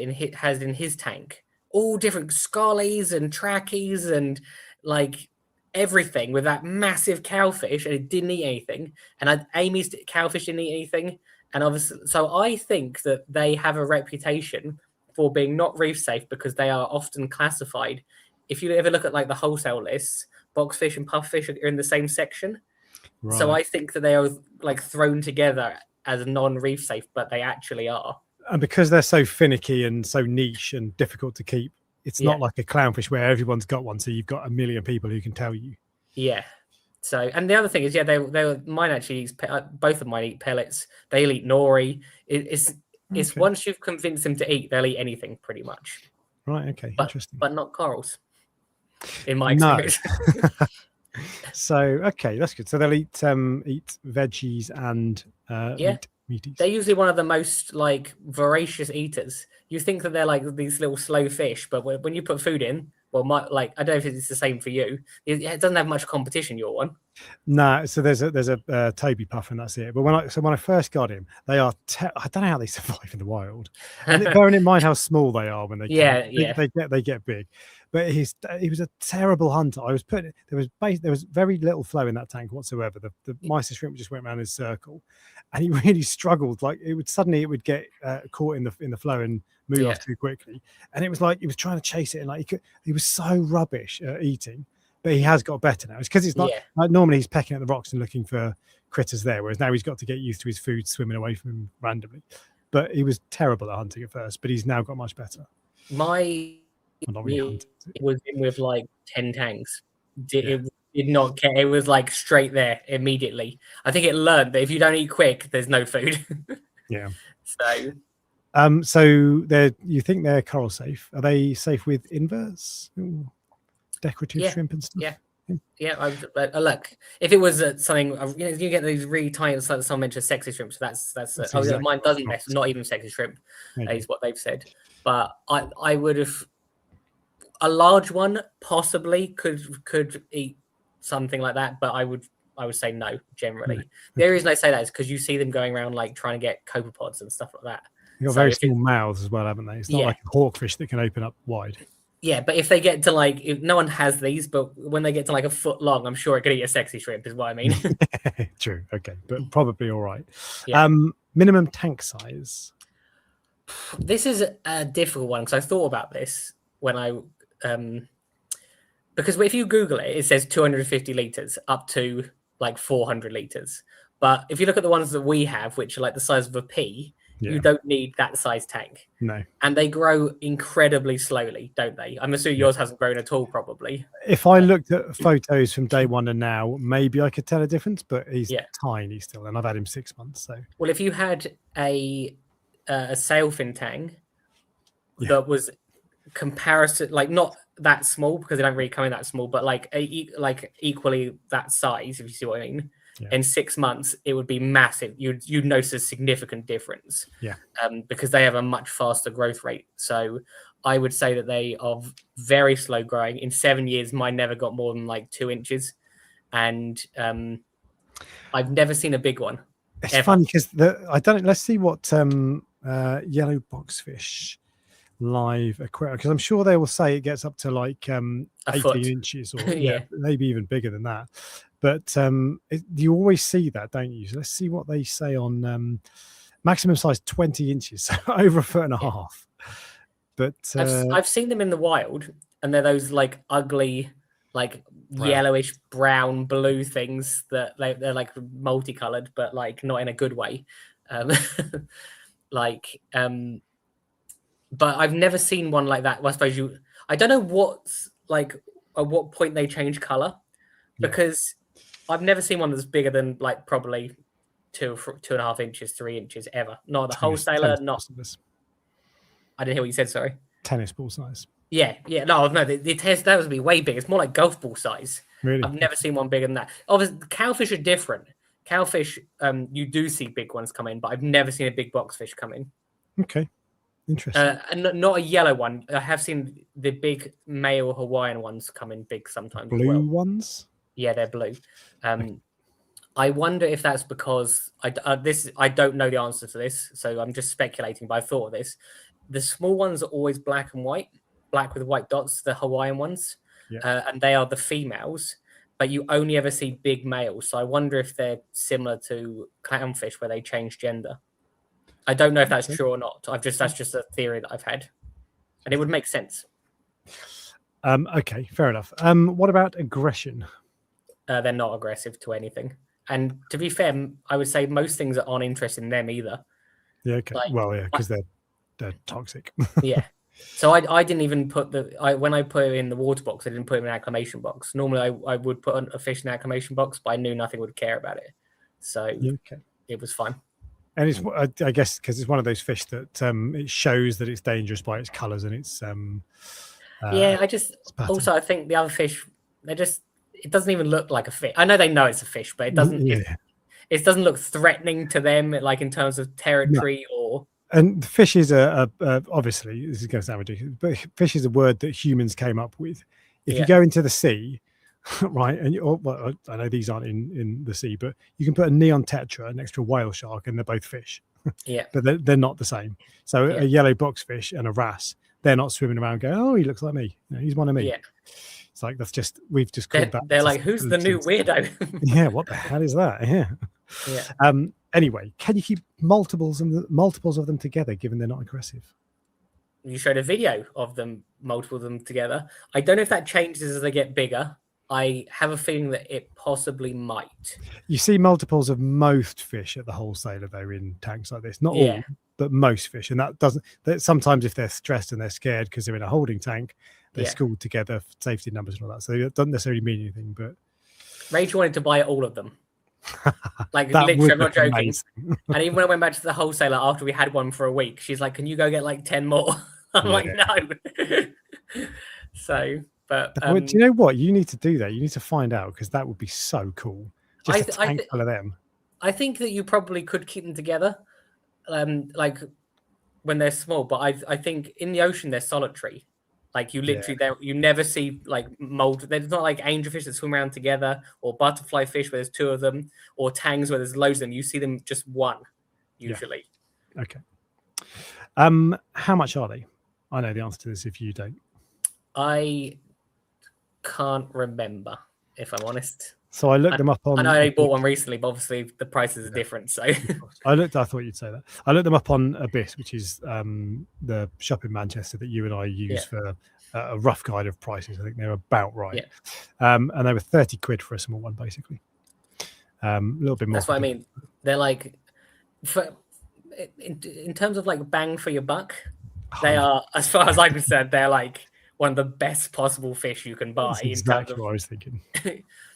in his tank, all different scallies and trackies and like everything, with that massive cowfish, and it didn't eat anything. And Amy's cowfish didn't eat anything. And obviously, so I think that they have a reputation for being not reef safe, because they are often classified. If you ever look at like the wholesale lists, boxfish and puffish are in the same section. Right. So I think that they are like thrown together as non-reef safe, but they actually are. And because they're so finicky and so niche and difficult to keep, it's not like a clownfish where everyone's got one, so you've got a million people who can tell you. Yeah. So, and the other thing is, they mine actually eats, both of mine eat pellets. They'll eat nori. It's once you've convinced them to eat, they'll eat anything pretty much. Right. Okay. Interesting. But not corals. In my experience. So okay, that's good. So they'll eat veggies and meaties. They're usually one of the most like voracious eaters. You think that they're like these little slow fish, but when you put food in, well, I don't know if it's the same for you. It doesn't have much competition. Your one. No, so there's a Toby puff and that's it. But when I first got him, they are I don't know how they survive in the wild. And bearing in mind how small they are when they they get big. But he was a terrible hunter. I was putting there was very little flow in that tank whatsoever. The mice and shrimp just went around in a circle, and he really struggled. Like it would get caught in the flow and move off too quickly. And it was like he was trying to chase it, and like he was so rubbish at eating. But he has got better now. It's because it's not like normally he's pecking at the rocks and looking for critters there, whereas now he's got to get used to his food swimming away from him randomly. But he was terrible at hunting at first, but he's now got much better. It was in with like 10 tanks. It did not care. It was like straight there immediately. I think it learned that if you don't eat quick, there's no food. Yeah. So you think they're coral safe? Are they safe with inverts? Ooh. Decorative shrimp and stuff. Look, if it was something, you get these really tiny, like someone mentioned, sexy shrimp. So that's exactly mine doesn't mess. Not even sexy shrimp is what they've said. But I would have a large one possibly could eat something like that. But I would say no generally. The reason I say that is because you see them going around like trying to get copepods and stuff like that. They've got very small mouths as well, haven't they? It's not like a hawkfish that can open up wide. Yeah, but if they get to like, if no one has these, but when they get to like a foot long, I'm sure it could eat a sexy shrimp, is what I mean. True. Okay, but probably all right. Yeah. Minimum tank size. This is a difficult one because I thought about this when I because if you Google it, it says 250 liters up to like 400 liters. But if you look at the ones that we have, which are like the size of a pea, you don't need that size tank. No. And they grow incredibly slowly, don't they? I'm assuming yours hasn't grown at all, probably. If I looked at photos from day one and now, maybe I could tell a difference, but he's tiny still, and I've had him 6 months. So, well, if you had a sailfin tang that was comparison, like not that small because they don't really come in that small, but like equally that size, if you see what I mean. In 6 months, it would be massive. You'd notice a significant difference. Because they have a much faster growth rate. So I would say that they are very slow growing. In 7 years, mine never got more than like 2 inches, and I've never seen a big one. It's funny because I don't. Let's see what yellow boxfish live aquarium, because I'm sure they will say it gets up to like 18 inches or maybe even bigger than that. But you always see that, don't you? So let's see what they say on maximum size 20 inches, so over 1.5 feet. But I've seen them in the wild, and they're those like ugly, like yellowish, brown, blue things that they're like multicolored, but like not in a good way. But I've never seen one like that. Well, I suppose I don't know what's like at what point they change color, because I've never seen one that's bigger than like probably 2.5 inches, 3 inches ever. Not the wholesaler, not. I didn't hear what you said. Sorry. Tennis ball size. Yeah. No. The test that would be way big. It's more like golf ball size. Really? I've never seen one bigger than that. Obviously, cowfish are different. Cowfish, you do see big ones come in, but I've never seen a big boxfish come in. Okay. Interesting. And not a yellow one. I have seen the big male Hawaiian ones come in big sometimes. Blue ones? Yeah, they're blue. I wonder if that's because I don't know the answer to this, so I'm just speculating. But I thought of this. The small ones are always black and white, black with white dots. The Hawaiian ones, and they are the females. But you only ever see big males. So I wonder if they're similar to clownfish, where they change gender. I don't know if that's true or not. That's just a theory that I've had, and it would make sense. Okay, fair enough. What about aggression? They're not aggressive to anything. And to be fair, I would say most things aren't interested in them either. Yeah, okay. Like, Well, yeah, because they're toxic. yeah. So I didn't even put when I put it in the water box, I didn't put it in an acclimation box. Normally I would put a fish in an acclimation box, but I knew nothing would care about it. So Okay. it was fine. And it's, I guess, because it's one of those fish that it shows that it's dangerous by its colours and its yeah, I think the other fish, it doesn't even look like a fish. I know they know it's a fish, but it doesn't. Yeah. It doesn't look threatening to them, like in terms of territory or. And fish is obviously, this is going to sound ridiculous, but fish is a word that humans came up with. If you go into the sea, right, and well, I know these aren't in the sea, but you can put a neon tetra next to a whale shark, and they're both fish. Yeah, but they're not the same. So a yellow boxfish and a wrasse, they're not swimming around going, oh, he looks like me. You know, he's one of me. Yeah. It's like we've just called that. They're like, who's the new weirdo? Yeah, what the hell is that? Yeah. Yeah. Anyway, can you keep multiples of them together, given they're not aggressive? You showed a video of them, multiple of them together. I don't know if that changes as they get bigger. I have a feeling that it possibly might. You see multiples of most fish at the wholesaler, though, in tanks like this. Not all, but most fish. And that doesn't. Sometimes if they're stressed and they're scared because they're in a holding tank, they're schooled together for safety numbers and all that. So it doesn't necessarily mean anything. But Rachel wanted to buy all of them. Like literally, I'm not joking. And even when I went back to the wholesaler after we had one for a week, she's like, "Can you go get like 10 more?" I'm like, "No." So, but do you know what? You need to do that. You need to find out, because that would be so cool. Just a tank full of them. I think that you probably could keep them together, like when they're small. But I think in the ocean they're solitary. Like you literally, you never see like mold. There's not like angelfish that swim around together, or butterfly fish where there's two of them, or tangs where there's loads of them. You see them just one, usually. Yeah. Okay. How much are they? I know the answer to this if you don't. I can't remember, if I'm honest. So I looked them up on. I know I bought one recently, but obviously the prices are different. So I thought you'd say that. I looked them up on Abyss, which is the shop in Manchester that you and I use for a rough guide of prices. I think they're about right. Yeah. And they were 30 quid for a small one, basically. A little bit more. That's what I mean. They're like, in terms of like bang for your buck, they are, as far as I'm concerned, they're like one of the best possible fish you can buy. That's exactly what I was thinking.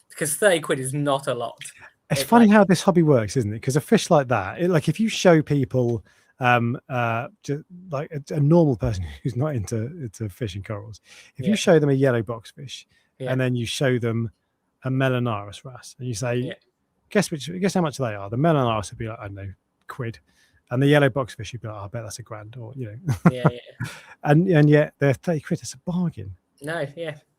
Because 30 quid is not a lot. It's funny how this hobby works, isn't it? Because a fish like that, like if you show people, just like a normal person who's not into fish and corals, if you show them a yellow boxfish and then you show them a Melanaris wrasse and you say, guess how much they are? The Melanaris would be like, I don't know, quid, and the yellow boxfish would be like, I bet that's £1,000, or and yet they're 30 quid. It's a bargain. No,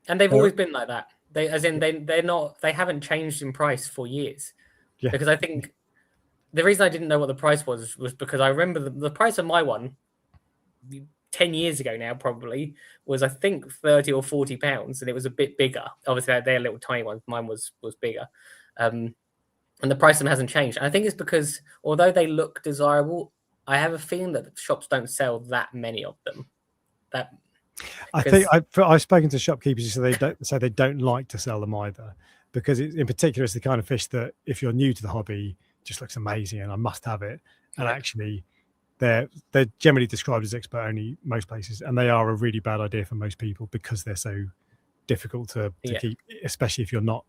and they've always been like that. They haven't changed in price for years. Yeah. Because I think the reason I didn't know what the price was because I remember the price of my one 10 years ago now probably was I think 30 or 40 pounds, and it was a bit bigger. Obviously they're little tiny ones. Mine was bigger. And the price of them hasn't changed. And I think it's because although they look desirable, I have a feeling that shops don't sell that many of them. I think I've spoken to shopkeepers who say they don't like to sell them either, because in particular it's the kind of fish that if you're new to the hobby just looks amazing and I must have it, and actually they're generally described as expert only most places, and they are a really bad idea for most people because they're so difficult to keep, especially if you're not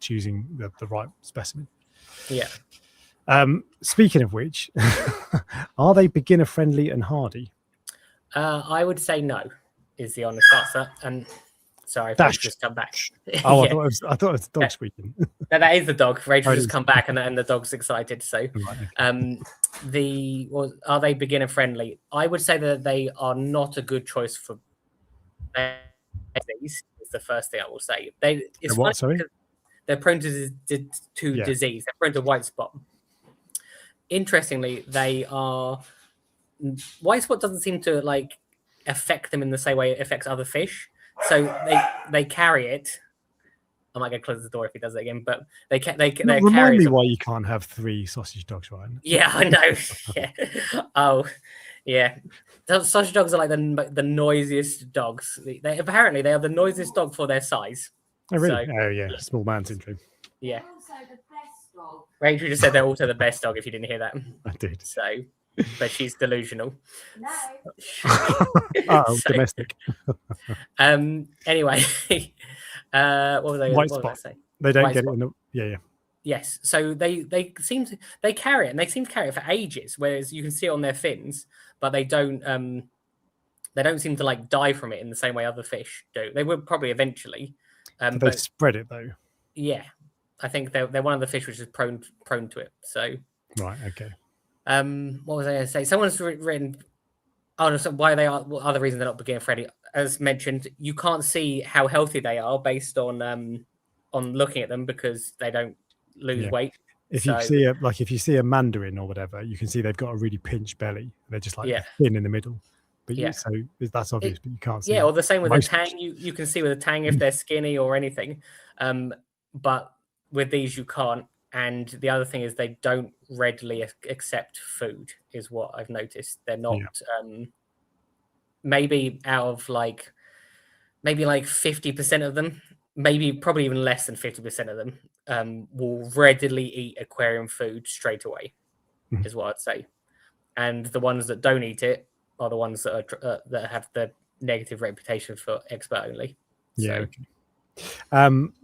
choosing the right specimen. Speaking of which, are they beginner friendly and hardy? I would say no, is the honest answer. And sorry, Rachel's just come back. Oh, I thought it was the dog squeaking. No, that is the dog. Rachel's just come back, and the dog's excited. So, are they beginner friendly? I would say that they are not a good choice for disease. Is the first thing I will say. They're prone to disease. They're prone to white spot. Interestingly, they are. White spot doesn't seem to like affect them in the same way it affects other fish. So they carry it. I might go close the door if he does it again, but they remind me why you can't have 3 sausage dogs, Ryan. Yeah, I know. Yeah. Oh, Yeah, sausage dogs are like the noisiest dogs. They apparently they are the noisiest dog for their size. Oh, really? So, Oh, yeah. Small man syndrome. Yeah. Also the best dog. Rachel just said they're also the best dog. If you didn't hear that, I did. So, but she's delusional. No. Oh, domestic. Anyway, what was I? White what spot. Was I say? They don't White get spot. it in the. Yeah. Yes, so they carry it, and they seem to carry it for ages. Whereas you can see it on their fins, but they don't seem to like die from it in the same way other fish do. They would probably eventually, Do they but spread it though? yeah, I think they're one of the fish which is prone to it. So Right. Okay. what was I going to say? Someone's written. Oh, no, so why they are? What other reason they're not beginner friendly? As mentioned, you can't see how healthy they are based on looking at them because they don't lose weight. If you see a mandarin or whatever, you can see they've got a really pinched belly. They're just like thin in the middle. But so that's obvious, but you can't see. Yeah, or the same with a most tang. You can see with a tang if they're skinny or anything. But with these you can't. And the other thing is they don't readily accept food, is what I've noticed. They're not maybe out of like 50% of them, probably even less than 50% of them will readily eat aquarium food straight away, is what I'd say. And the ones that don't eat it are the ones that are that have the negative reputation for expert only. Yeah. Okay.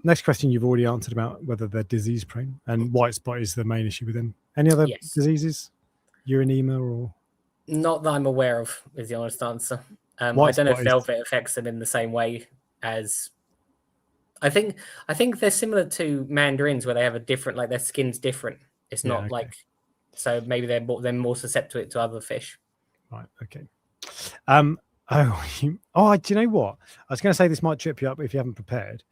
Next question you've already answered about whether they're disease prone, and white spot is the main issue with them. Any other diseases? Urinema or? Not that I'm aware of is the honest answer. I don't know if velvet affects them in the same way as. I think they're similar to mandarins where they have a different, like their skin's different. It's not like, so maybe they're more susceptible to other fish. Right. Okay. Do you know what? I was going to say this might trip you up if you haven't prepared,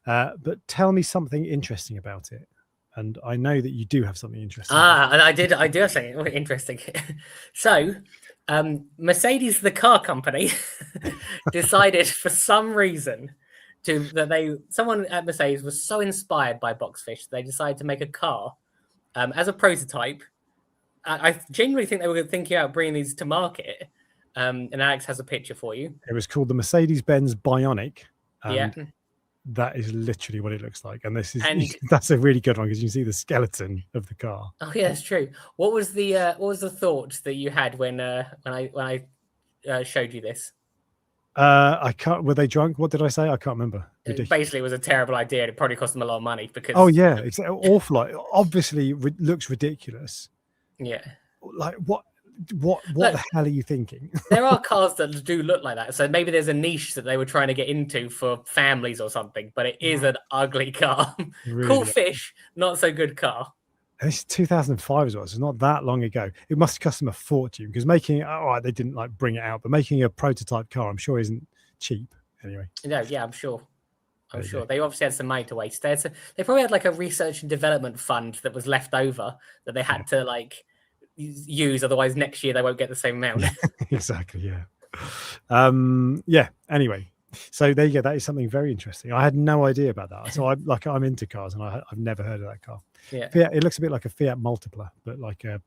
but tell me something interesting about it. And I know that you do have something interesting. I do have something interesting. So, Mercedes, the car company, decided for some reason someone at Mercedes was so inspired by Boxfish, they decided to make a car as a prototype. I genuinely think they were thinking about bringing these to market. And Alex has a picture for you. It was called the Mercedes-Benz Bionic. That is literally what it looks like. And that's a really good one because you can see the skeleton of the car. Oh yeah, that's true. What was the thought that you had when I showed you this? I can't. Were they drunk? What did I say? I can't remember. Basically, it was a terrible idea. It probably cost them a lot of money because. Oh yeah, it's awful. Like, obviously, looks ridiculous. Yeah. Like what the hell are you thinking? There are cars that do look like that, so maybe there's a niche that they were trying to get into for families or something. But it is an ugly car. Really cool fish, not so good car. And this is 2005 as well, so it's not that long ago. It must have cost them a fortune because making they didn't like bring it out, but making a prototype car, I'm sure, isn't cheap. Anyway. No, yeah, I'm sure. They obviously had some money to waste. They probably had like a research and development fund that was left over that they had to like use, otherwise next year they won't get the same amount. Exactly. Yeah. Anyway, so there you go. That is something very interesting. I had no idea about that. So I'm into cars, and I've never heard of that car. Yeah, Fiat, it looks a bit like a Fiat Multipla, but like a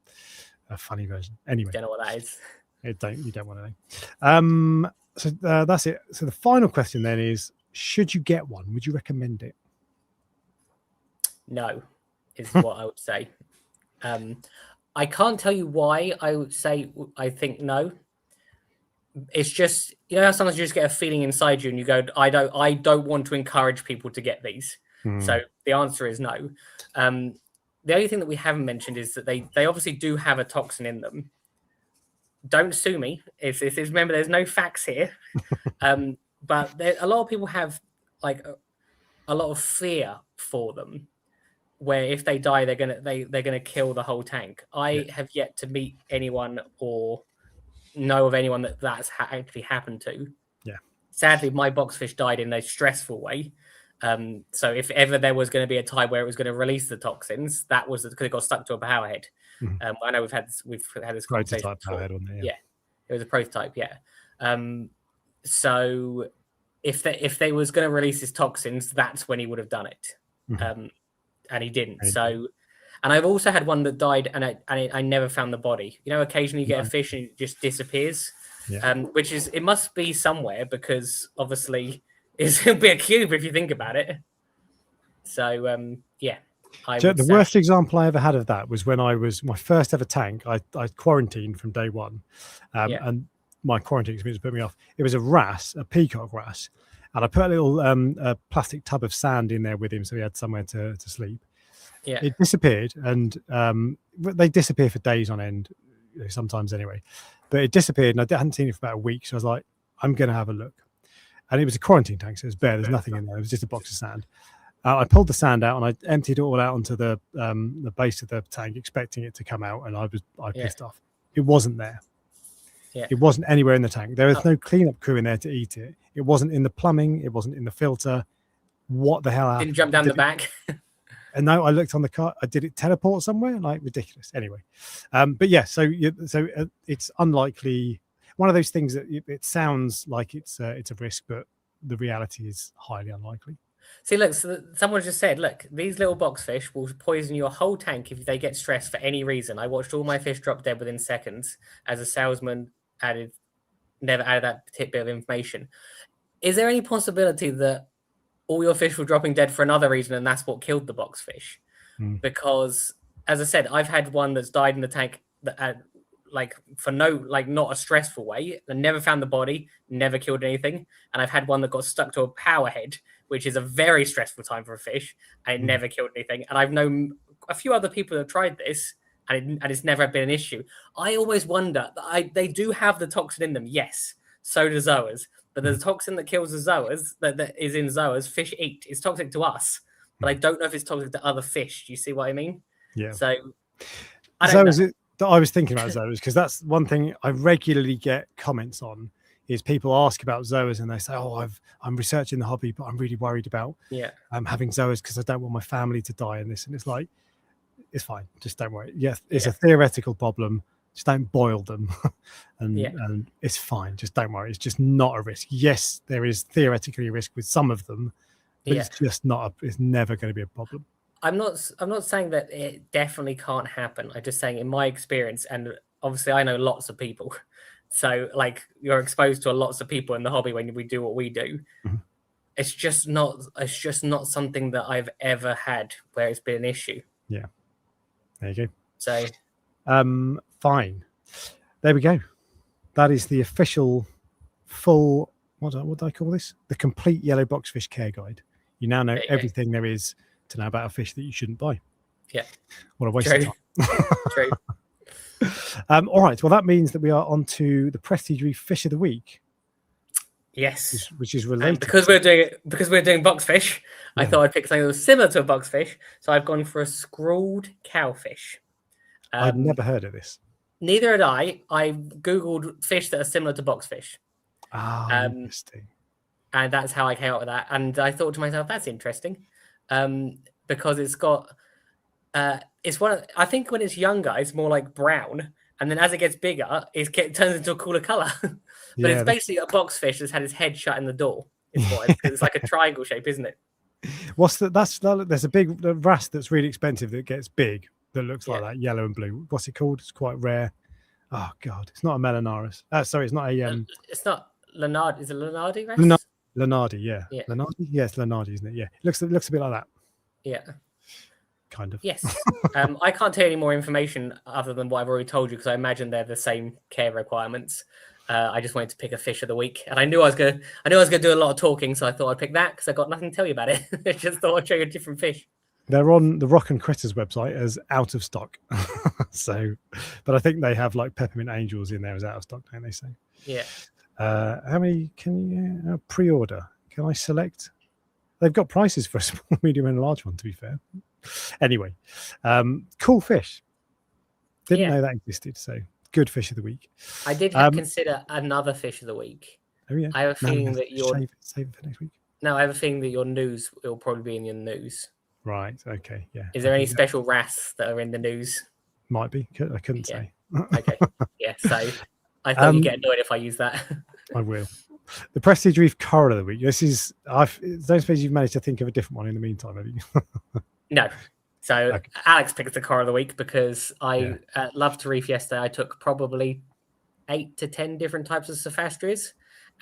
funny version. Anyway, don't know what that is. You don't want to know. So that's it. So the final question then is: should you get one? Would you recommend it? No, is what I would say. I can't tell you why I would say I think no. It's just, you know how sometimes you just get a feeling inside you and you go, I don't want to encourage people to get these. So the answer is no. The only thing that we haven't mentioned is that they obviously do have a toxin in them. Don't sue me. Remember, there's no facts here. But a lot of people have like a lot of fear for them, where if they die, they're gonna kill the whole tank. I have yet to meet anyone or know of anyone that's actually happened to. Yeah. Sadly, my boxfish died in a stressful way. So if ever there was going to be a time where it was going to release the toxins, that was because it got stuck to a power head. I know we've had this conversation power head on there. Yeah, it was a prototype. Yeah. So if they was going to release his toxins, that's when he would have done it. And he didn't. So And I've also had one that died, and I never found the body. You know, occasionally you get a fish and it just disappears. Yeah. Which is, it must be somewhere, because obviously it'll be a cube if you think about it. So yeah, The worst example I ever had of that was when I was my first ever tank. I quarantined from day one, and my quarantine experience put me off. It was a peacock wrasse, and I put a little a plastic tub of sand in there with him, so he had somewhere to sleep. Yeah, it disappeared, and they disappear for days on end, sometimes anyway. But it disappeared, and I hadn't seen it for about a week. So I was like, I'm going to have a look. And it was a quarantine tank, so it was bare. There's nothing in there. It was just a box of sand. I pulled the sand out and I emptied it all out onto the base of the tank, expecting it to come out, and I pissed off. It wasn't there. Yeah. It wasn't anywhere in the tank. There was no cleanup crew in there to eat it. It wasn't in the plumbing. It wasn't in the filter. What the hell happened? Didn't jump down the back. And now I looked on the car. Did it teleport somewhere? Like, ridiculous. Anyway, but yeah. So it's unlikely. One of those things that it sounds like it's a risk, but the reality is highly unlikely. See, look, so someone just said, look, these little boxfish will poison your whole tank if they get stressed for any reason. I watched all my fish drop dead within seconds as a salesman never added that bit of information. Is there any possibility that all your fish were dropping dead for another reason and that's what killed the boxfish? Because, as I said, I've had one that's died in the tank that not a stressful way, and never found the body, never killed anything. And I've had one that got stuck to a power head, which is a very stressful time for a fish, and it never killed anything. And I've known a few other people that have tried this, and it's never been an issue. I always wonder, they do have the toxin in them, yes, so do zoas, but the toxin that kills the zoas, that is in zoas, fish eat, is toxic to us, but I don't know if it's toxic to other fish. Do you see what I mean? Yeah. So, I don't know. I was thinking about zoas, because that's one thing I regularly get comments on, is people ask about zoas and they say, oh, I'm researching the hobby, but I'm really worried about having zoas because I don't want my family to die in this. And it's like, it's fine, just don't worry. Yes, it's a theoretical problem, just don't boil them. and it's fine, just don't worry. It's just not a risk. Yes, there is theoretically a risk with some of them, but it's just not it's never going to be a problem. I'm not saying that it definitely can't happen. I'm just saying, in my experience, and obviously I know lots of people, so like, you're exposed to lots of people in the hobby when we do what we do. It's just not something that I've ever had where it's been an issue. Yeah, there you go. So fine, there we go. That is the official full, what do I call this, the complete yellow boxfish care guide. You now know everything there is to know about a fish that you shouldn't buy. Yeah, what a waste of time. True. All right, well, that means that we are on to the Prestige Reef Fish of the Week. Yes, which is related. Because we're doing boxfish, I thought I'd pick something that was similar to a boxfish, so I've gone for a scrawled cowfish. I've never heard of this. Neither had I. I googled fish that are similar to boxfish. Interesting. And that's how I came up with that. And I thought to myself, that's interesting, because it's got. It's I think when it's younger, it's more like brown, and then as it gets bigger, it turns into a cooler color. But it's basically a boxfish that's had his head shut in the door. It's like a triangle shape, isn't it? There's a big wrasse that's really expensive that gets big, that looks like that, yellow and blue. What's it called? It's quite rare. Oh God, it's not a Melanaris. Sorry, it's not a. It's not Lenardi. Is it Lenardi wrasse? Lenardi, yeah. Lenardi, yes, Lenardi, isn't it? Yeah, it looks a bit like that. Yeah. Kind of. Yes. I can't tell you any more information other than what I've already told you, because I imagine they're the same care requirements. I just wanted to pick a fish of the week, and I knew I was gonna do a lot of talking, so I thought I'd pick that because I got nothing to tell you about it. I just thought I'd show you a different fish. They're on the Rock and Critters website as out of stock. So, but I think they have like peppermint angels in there as out of stock, don't they? So yeah. How many can you pre-order? Can I select? They've got prices for a small, medium, and a large one, to be fair. Anyway, cool fish. Didn't know that existed. So good fish of the week. I did consider another fish of the week. Oh yeah. I have a feeling that save it for next week. No, I have a feeling that your news will probably be in your news. Right. Okay. Yeah. Is there any special wrasse that are in the news? Might be. I couldn't say. Okay. Yeah. So I thought you'd get annoyed if I use that. I will. The Prestige Reef Coral of the Week. This is. I don't suppose you've managed to think of a different one in the meantime, have you? No. So Alex picked the car of the week because I loved to Reef yesterday. I took probably 8 to 10 different types of Sophastries,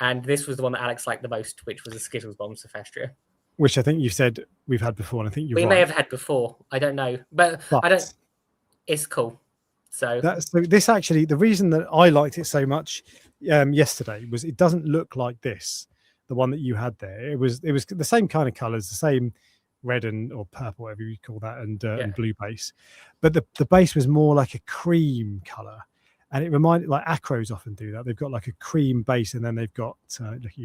and this was the one that Alex liked the most, which was a Skittles Bomb Sophastria. Which I think you said we've had before, and I think we may have had before. I don't know, but I don't. It's cool. So this actually, the reason that I liked it so much yesterday was it doesn't look like this, the one that you had there. It was the same kind of colours, the same red or purple, whatever you call that, and blue base, but the base was more like a cream colour, and it reminded, like Acros often do that. They've got like a cream base, and then they've got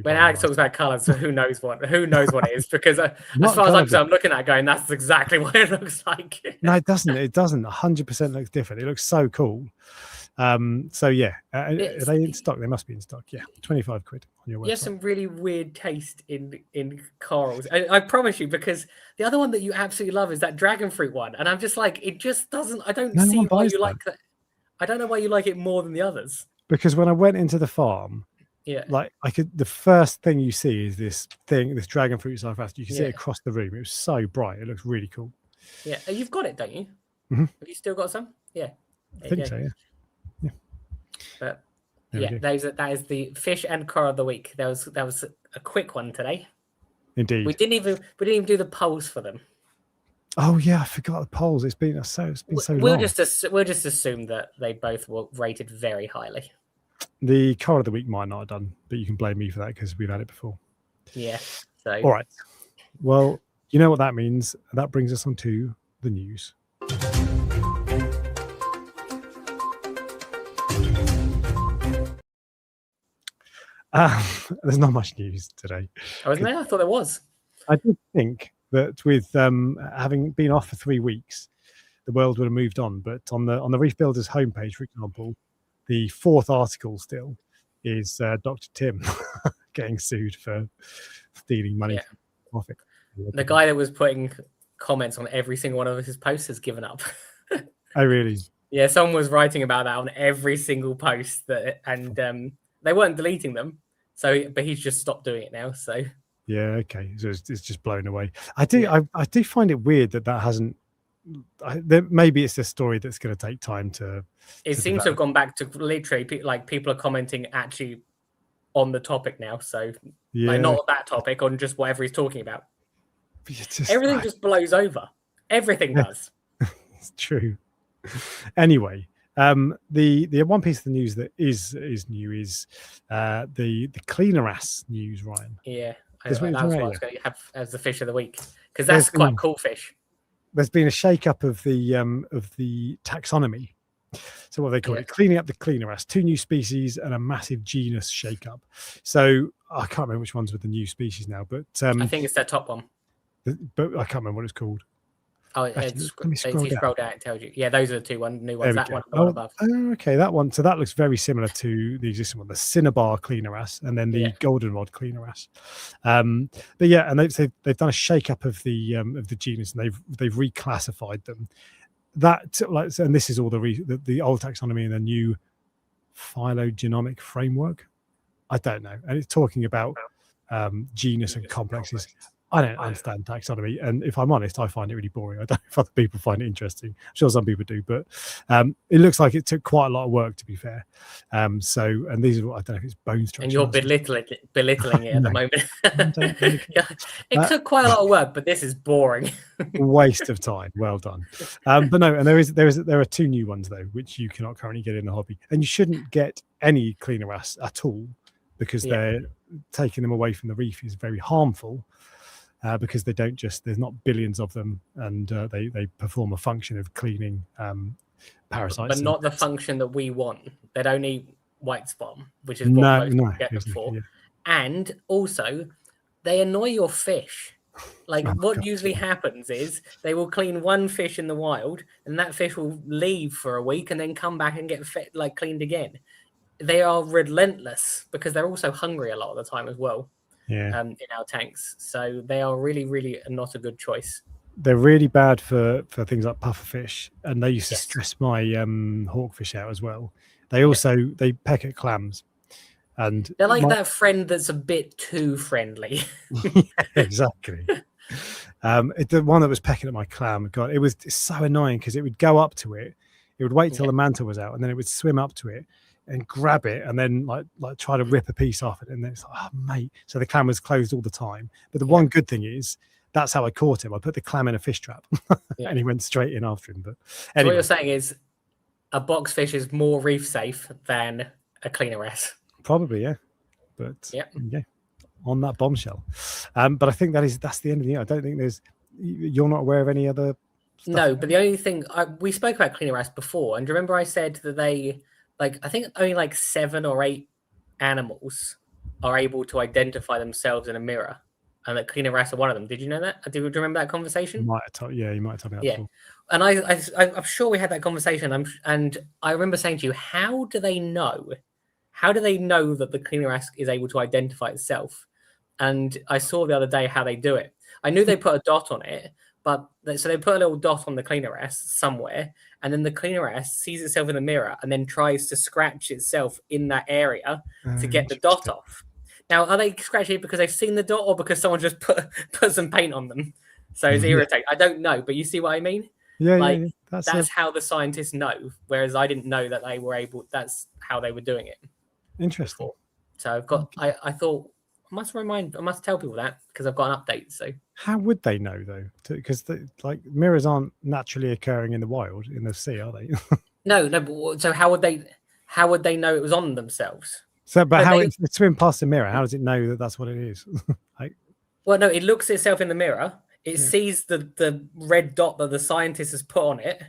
when Alex talks about colours, so who knows what it is, because as far as I'm looking at it going, that's exactly what it looks like. No, it doesn't 100% looks different. It looks so cool. So yeah, are they in stock? They must be in stock. Yeah, 25 quid on your website. You have some really weird taste in corals. I promise you, because the other one that you absolutely love is that dragon fruit one, and I'm just like, it just doesn't. I don't see why you like that. I don't know why you like it more than the others. Because when I went into the farm, like the first thing you see is this dragon fruit Sophastria. You can see it across the room. It was so bright. It looks really cool. Yeah, you've got it, don't you? Mm-hmm. Have you still got some? Yeah, I think so. Yeah. But that is the fish and coral of the week. That was a quick one today. Indeed. We didn't even do the polls for them. Oh yeah, I forgot the polls. It's been so long. We'll just assume that they both were rated very highly. The car of the week might not have done, but you can blame me for that because we've had it before. Yeah. So all right. Well, you know what that means. That brings us on to the news. There's not much news today. Oh, isn't there? I thought there was. I did think that with having been off for 3 weeks, the world would have moved on. But on the Reef Builders homepage, for example, the 4th article still is Dr. Tim getting sued for stealing money from profit. The guy that was putting comments on every single one of his posts has given up. Oh, really? Yeah, someone was writing about that on every single post, and they weren't deleting them. But he's just stopped doing it now. So yeah, okay. So it's just blown away. I do find it weird that hasn't. Maybe it's a story that's going to take time to. It seems to have gone back to literally like people are commenting actually on the topic now. So like not on that topic, on just whatever he's talking about. Everything just blows over. Everything does. It's true. Anyway, the one piece of the news that is new is the cleaner ass news, Ryan. Yeah, that's what I was going to have as the fish of the week, because that's quite a cool fish. There's been a shake-up of the taxonomy. So what they call it, cleaning up the cleaner ass, 2 new species and a massive genus shake-up. So I can't remember which one's with the new species now, but I think it's that top one. But I can't remember what it's called. Oh, if you scroll down, it tells you. Yeah, those are the 2 new ones. That one above. Oh, okay, that one. So that looks very similar to the existing one, the cinnabar cleaner ass, and then the goldenrod cleaner ass. But yeah, and they've done a shake-up of the genus, and they've reclassified them. And this is all the old taxonomy and the new phylogenomic framework. I don't know, and it's talking about genus and complexes. I don't understand taxonomy, and if I'm honest, I find it really boring. I don't know if other people find it interesting. I'm sure some people do, but it looks like it took quite a lot of work, to be fair. And these are, I don't know if it's bone structure. And you're belittling it at the moment. It took quite a lot of work, but this is boring. Waste of time. Well done. But no, and there are 2 new ones though, which you cannot currently get in the hobby, and you shouldn't get any cleaner ass at all, because they're taking them away from the reef is very harmful. Because there's not billions of them, and they perform a function of cleaning parasites. But not the function that we want. They don't eat white spot, which is what most get them for. Yeah. And also, they annoy your fish. Like what usually happens is they will clean one fish in the wild, and that fish will leave for a week and then come back and get cleaned again. They are relentless because they're also hungry a lot of the time as well. Yeah. In our tanks, so they are really, really not a good choice. They're really bad for things like pufferfish, and they used to stress my hawkfish out as well. They also they peck at clams, and they're like that friend that's a bit too friendly. Exactly. The one that was pecking at my clam, God, it's so annoying because it would go up to it, it would wait till the mantle was out, and then it would swim up to it and grab it, and then like try to rip a piece off it, and then it's like, oh mate. So the clam was closed all the time. But the one good thing is that's how I caught him. I put the clam in a fish trap, and he went straight in after him. But anyway. So what you're saying is a boxfish is more reef safe than a cleaner S. Probably, yeah. But yeah, on that bombshell. But I think that's the end of the year. I don't think you're not aware of any other stuff. No, but the only thing we spoke about cleaner S before, and remember I said that they I think only like 7 or 8 animals are able to identify themselves in a mirror, and that cleaner S are one of them. Did you know that? Do you remember that conversation? You might have told me that before. And I'm sure we had that conversation. And I remember saying to you, how do they know? How do they know that the cleaner S is able to identify itself? And I saw the other day how they do it. I knew they put a dot on it, but so they put a little dot on the cleaner S somewhere, and then the cleaner S sees itself in the mirror and then tries to scratch itself in that area to get the dot off. Now, are they scratching it because they've seen the dot, or because someone just put some paint on them? So it's irritating. I don't know, but you see what I mean? Yeah, That's how the scientists know. Whereas I didn't know that they were able. That's how they were doing it. Interesting. So I've got. I thought I must tell people that because I've got an update. So how would they know though? Because mirrors aren't naturally occurring in the wild, in the sea, are they? No. So how would they know it was on themselves? So, but how it swim past the mirror? How does it know that that's what it is? Well, no, it looks itself in the mirror. It sees the red dot that the scientist has put on it,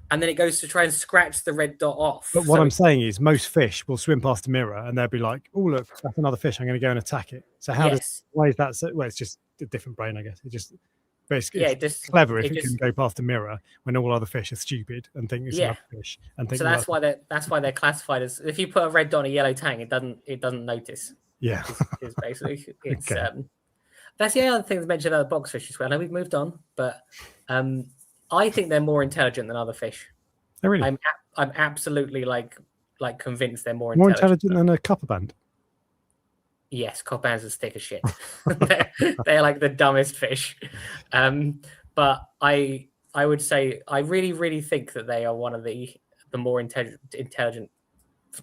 and then it goes to try and scratch the red dot off. But what I'm saying is most fish will swim past the mirror and they'll be like, oh, look, that's another fish. I'm going to go and attack it. So why is that? Well, it's just a different brain, I guess. It just basically it's clever if it can go past the mirror when all other fish are stupid and think it's another fish. And think so that's why they're classified as, if you put a red dot on a yellow tang, it doesn't notice. Yeah. It's basically that's the other thing that's mentioned about the boxfish as well. I know we've moved on, but I think they're more intelligent than other fish. Oh, really? I'm absolutely like convinced they're more intelligent than a copper band. Yes, copper bands are thick as shit. they're like the dumbest fish. But I would say I really, really think that they are one of the more intelligent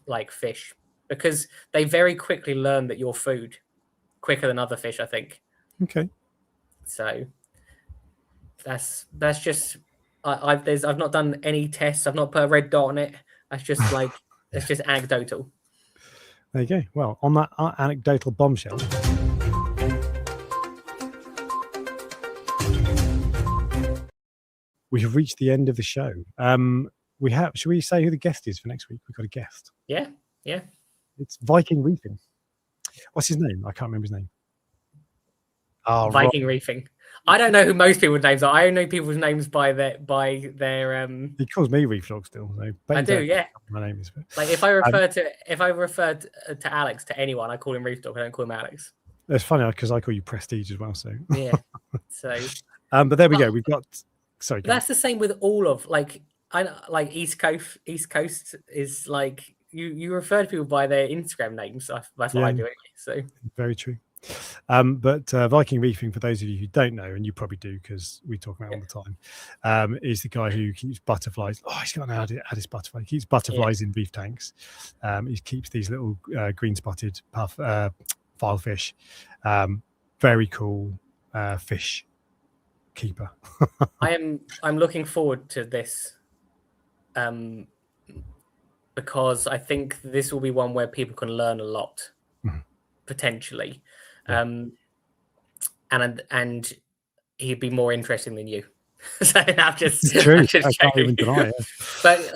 like fish, because they very quickly learn that you're food quicker than other fish, I think. Okay. So that's just I've not done any tests. I've not put a red dot on it. That's just it's just anecdotal. There you go. Well, on that anecdotal bombshell, we have reached the end of the show. Should we say who the guest is for next week? We've got a guest. Yeah. It's Viking Reefing. What's his name? I can't remember his name. Oh, Viking Reefing. I don't know who most people's names are. I only know people's names by their He calls me Reef Dog still. So I do, yeah. My name is. Like if I refer to Alex to anyone, I call him Reef Dog. I don't call him Alex. It's funny because I call you Prestige as well. So yeah. So. But there we go. We've got. Sorry. That's the same with all of East Coast. East Coast is like you refer to people by their Instagram names. That's what I do. So very true. But Viking Reefing, for those of you who don't know, and you probably do because we talk about it all the time, is the guy who keeps butterflies. Oh, he's got an Addis butterfly. He keeps butterflies in reef tanks. He keeps these little green spotted filefish. Very cool fish keeper. I'm looking forward to this because I think this will be one where people can learn a lot, potentially. And he'd be more interesting than you. So I'm just can't even deny it. But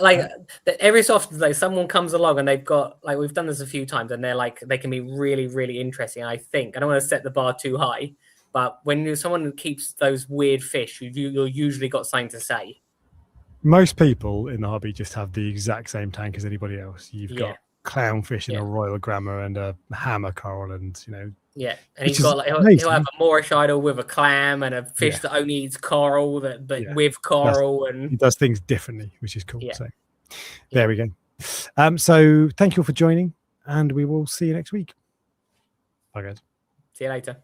every so often, someone comes along and they've got we've done this a few times, and they can be really, really interesting. I think I don't want to set the bar too high, but when someone keeps those weird fish, you're usually got something to say. Most people in the hobby just have the exact same tank as anybody else. You've got clownfish and a royal grammar and a hammer coral, and and he's got he'll have a Moorish idol with a clam and a fish that only eats coral with coral, and he does things differently, which is cool. So there we go. So thank you all for joining, and we will see you next week. Bye guys. See you later.